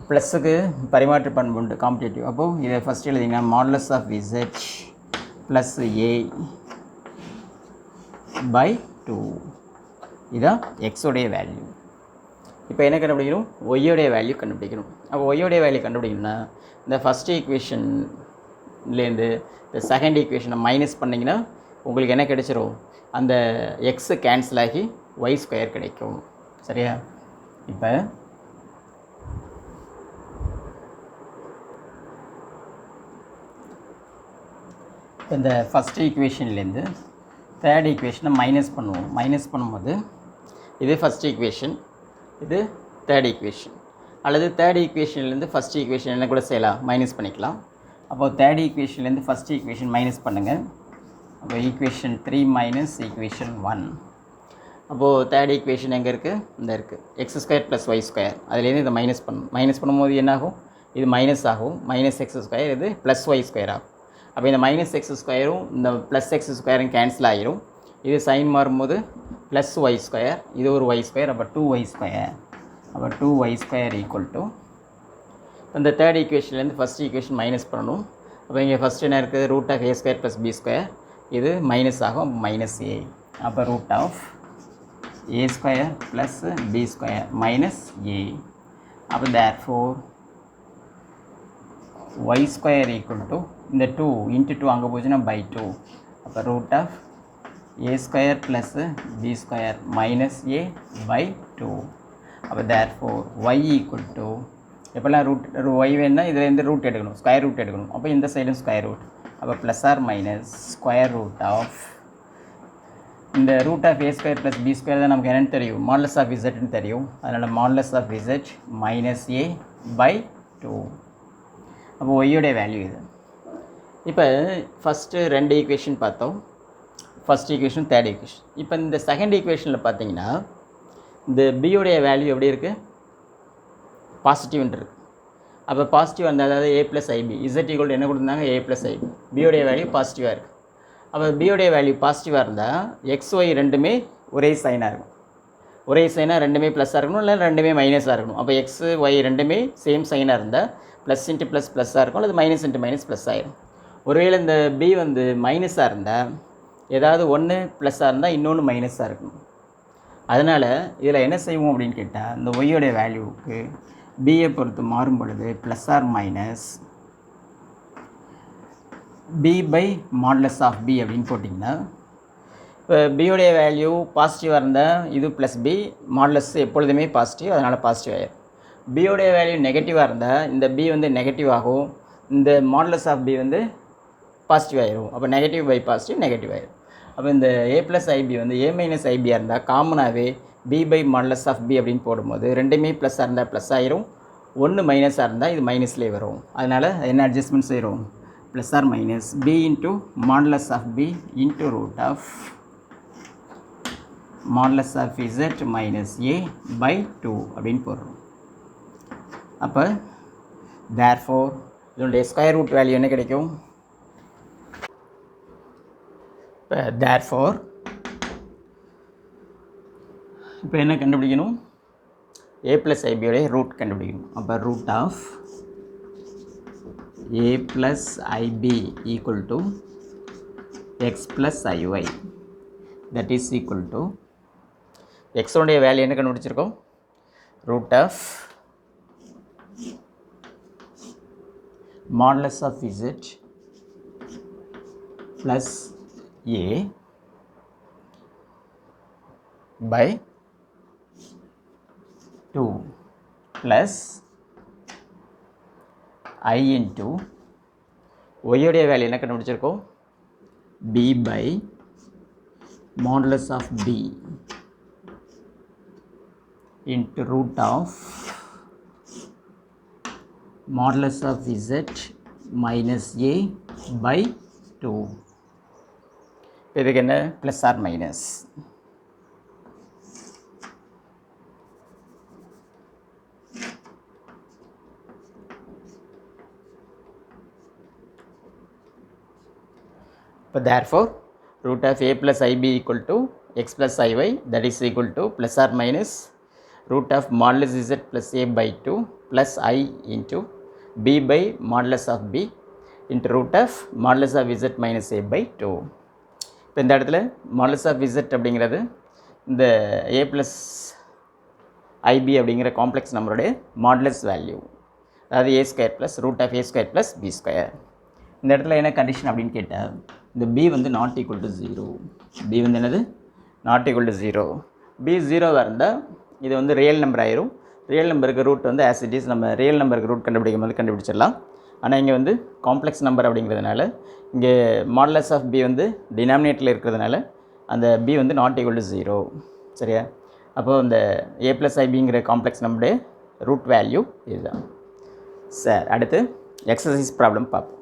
ப்ளஸுக்கு பரிமாற்று பண்பு உண்டு competitive. அப்போது இதை ஃபஸ்ட் எழுதிங்கன்னா modulus of z plus a by 2. இதுதான் எக்ஸோடைய வேல்யூ. இப்போ என்ன கண்டுபிடிக்கணும், ஒய்யோடைய வேல்யூ கண்டுபிடிக்கணும். அப்போ ஒய்யோடைய வேல்யூ கண்டுபிடிக்கணும்னா இந்த ஃபஸ்ட் ஈக்குவேஷன்லேருந்து இந்த செகண்ட் ஈக்குவேஷனை மைனஸ் பண்ணிங்கன்னா உங்களுக்கு என்ன கிடைச்சிரும், அந்த எக்ஸு கேன்சல் ஆகி y² கிடைக்கும். சரியா? இப்போ இந்த ஃபஸ்ட் ஈக்குவேஷன்லேருந்து தேர்ட் ஈக்குவேஷனை மைனஸ் பண்ணுவோம். மைனஸ் பண்ணும்போது இது ஃபஸ்ட் ஈக்குவேஷன், இது தேர்ட் ஈக்குவேஷன், அல்லது தேர்ட் ஈக்குவேஷன்லேருந்து ஃபஸ்ட் ஈக்குவேஷன் என்ன கூட செய்யலாம், மைனஸ் பண்ணிக்கலாம். அப்போது தேர்ட் ஈக்குவேஷன்லேருந்து ஃபஸ்ட் ஈக்குவேஷன் மைனஸ் பண்ணுங்கள். அப்போ ஈக்குவேஷன் 3 மைனஸ் ஈக்குவேஷன் 1. அப்போது தேர்ட் ஈக்குவேஷன் எங்கே இருக்குது, இந்த இருக்குது x² ப்ளஸ் y². அதுலேருந்து இதை மைனஸ் பண்ணணும். மைனஸ் பண்ணும்போது என்ன ஆகும், இது மைனஸ் ஆகும், மைனஸ் x², இது ப்ளஸ் y² ஆகும். அப்போ இந்த மைனஸ் x²ம் இந்த ப்ளஸ் x²ம் கேன்சல் ஆகிரும். இது சைன் மாறும்போது ப்ளஸ் y², இது ஒரு y², அப்போ 2y². அப்போ 2y² ஈக்குவல் டு இந்த தேர்ட் ஈக்குவேஷன்லேருந்து ஃபஸ்ட் ஈக்குவேஷன் மைனஸ் பண்ணணும். அப்போ இங்கே ஃபஸ்ட் என்ன இருக்குது, root of a² plus b², இது மைனஸ் ஆகும், மைனஸ் a. அப்போ root of a² plus b² minus a. அப்போ தேர்ஃபோர் y² ஈக்குவல் டு இந்த 2 இன்ட்டு 2 அங்கே போச்சுன்னா பை 2. அப்போ root of a² plus b² minus a by 2. அப்போ தேர்ஃபோர் y ஈக்குவல் டு, எப்போல்லாம் y வேணுன்னா இதுலேருந்து ரூட் எடுக்கணும், ஸ்கொயர் ரூட் எடுக்கணும். அப்போ இந்த சைடும் ஸ்கொயர் ரூட். அப்போ plus or minus square root of இந்த root of a² plus b² தான் நமக்கு என்னென்னு தெரியும், மாடுலஸ் ஆஃப் zன்னு தெரியும். அதனால் modulus of z minus a by 2. அப்போ ஒய்யோடைய வேல்யூ இது. இப்போ ஃபஸ்ட்டு ரெண்டு ஈக்குவேஷன் பார்த்தோம், ஃபஸ்ட் ஈக்குவேஷன் தேர்ட் ஈக்குவேஷன். இப்போ இந்த செகண்ட் ஈக்குவேஷனில் பார்த்தீங்கன்னா இந்த பியோடைய வேல்யூ எப்படி இருக்குது, பாசிட்டிவ்ன்ட்டு இருக்குது. அப்போ பாசிட்டிவ் அந்த அதாவது a plus ib, z equal என்ன கொடுத்துருந்தாங்க, a ப்ளஸ் ib. பியோடைய வேல்யூ பாசிட்டிவாக இருக்குது. அப்போ பியோடைய வேல்யூ பாசிட்டிவாக இருந்தால் xy ரெண்டுமே ஒரே சைனாக இருக்கும். ஒரே சைனாக ரெண்டுமே ப்ளஸ்ஸாக இருக்கணும், இல்லை ரெண்டுமே மைனஸாக இருக்கணும். அப்போ xy ரெண்டுமே சேம் சைனாக இருந்தால் ப்ளஸ் இன்ட்டு ப்ளஸ் ப்ளஸ்ஸாக இருக்கும், அல்லது மைனஸ் இன்ட்டு மைனஸ் ப்ளஸ் ஆகிடும். ஒருவேளை இந்த b வந்து மைனஸாக இருந்தால் ஏதாவது ஒன்று ப்ளஸ்ஸாக இருந்தால் இன்னொன்று மைனஸாக இருக்கணும். அதனால் இதில் என்ன செய்வோம் அப்படின்னு கேட்டால், இந்த ஒய்யோடைய வேல்யூவுக்கு பியை பொறுத்து மாறும் பொழுது plus or minus b by modulus of b அப்படின்னு போட்டிங்கன்னா, இப்போ பியோடைய வேல்யூ பாசிட்டிவாக இருந்தால் இது ப்ளஸ் b, மாடுலஸ் எப்பொழுதுமே பாசிட்டிவ், அதனால் பாசிட்டிவ் ஆகிடும். பியோடைய வேல்யூ நெகட்டிவாக இருந்தால் இந்த b வந்து நெகட்டிவ் ஆகும், இந்த மாடுலஸ் ஆஃப் b வந்து பாசிட்டிவ் ஆகிடும். அப்போ நெகட்டிவ் பை பாசிட்டிவ் நெகட்டிவ் ஆகிடும். அப்போ இந்த a ப்ளஸ் ஐபி வந்து a மைனஸ் ஐபியாக இருந்தால் காமனாகவே b by modulus of b அப்படின்னு போடும்போது ரெண்டுமே ப்ளஸ்ஸாக இருந்தால் ப்ளஸ் ஆகிரும், ஒன்று மைனஸாக இருந்தால் இது மைனஸ்லேயே வரும். அதனால் என்ன அட்ஜஸ்ட்மெண்ட் செய்கிறோம், plus or minus b into modulus of b into root of modulus of z minus a by 2 அப்படின்னு போடுறோம். அப்போ தேர்ஃபோர் இதனுடைய ஸ்கொயர் ரூட் வேல்யூ என்ன கிடைக்கும், இப்போ தேர்ஃபோர் இப்போ என்ன கண்டுபிடிக்கணும், a ப்ளஸ் ஐபியோடைய ரூட் கண்டுபிடிக்கணும். அப்போ root of a plus i b equal to X plus i y that is equal to எக்ஸோடைய வேல்யூ என்ன கண்டுபிடிச்சிருக்கோம், root of modulus of z plus a by 2 plus I into y உடைய value என்ன கண்டுபிடிச்சிருக்கோம் b by modulus of b into root of modulus of z minus a by 2. இதுக்கு என்ன plus or minus. இப்போ therefore root of a plus ib equal to x plus iy, that is equal to plus or minus root of modulus z plus a by 2 plus I into b by modulus of b into root of modulus of z minus a by 2. இப்போ இந்த இடத்துல modulus of z அப்படிங்கிறது இந்த a plus ib அப்படிங்கிற complex நம்பருடைய modulus value, அதாவது a square plus root of a square plus b square. இந்த இடத்துல என்ன கண்டிஷன் அப்படின்னு கேட்டால் இந்த b வந்து நாட் ஈக்குவல் டு 0, b வந்து என்னது நாட் ஈக்குவல் டு 0. b 0வாக இருந்தால் இது வந்து ரியல் நம்பர் ஆயிரும். ரியல் நம்பருக்கு ரூட் வந்து ஆஸ் இட் இஸ் நம்ம ரியல் நம்பருக்கு ரூட் கண்டுபிடிக்கும் போது கண்டுபிடிச்சிடலாம். ஆனால் இங்கே வந்து காம்ப்ளெக்ஸ் நம்பர் அப்படிங்கிறதுனால இங்கே மாடுலஸ் ஆஃப் b வந்து டினாமினேட்டரில் இருக்கிறதுனால அந்த b வந்து நாட் ஈக்குவல் டு 0. சரியா? அப்போது இந்த a ப்ளஸ் ஐபிங்கிற காம்ப்ளெக்ஸ் நம்பருடைய ரூட் வேல்யூ இதுதான். சார் அடுத்து எக்ஸசைஸ் ப்ராப்ளம் பார்ப்போம்.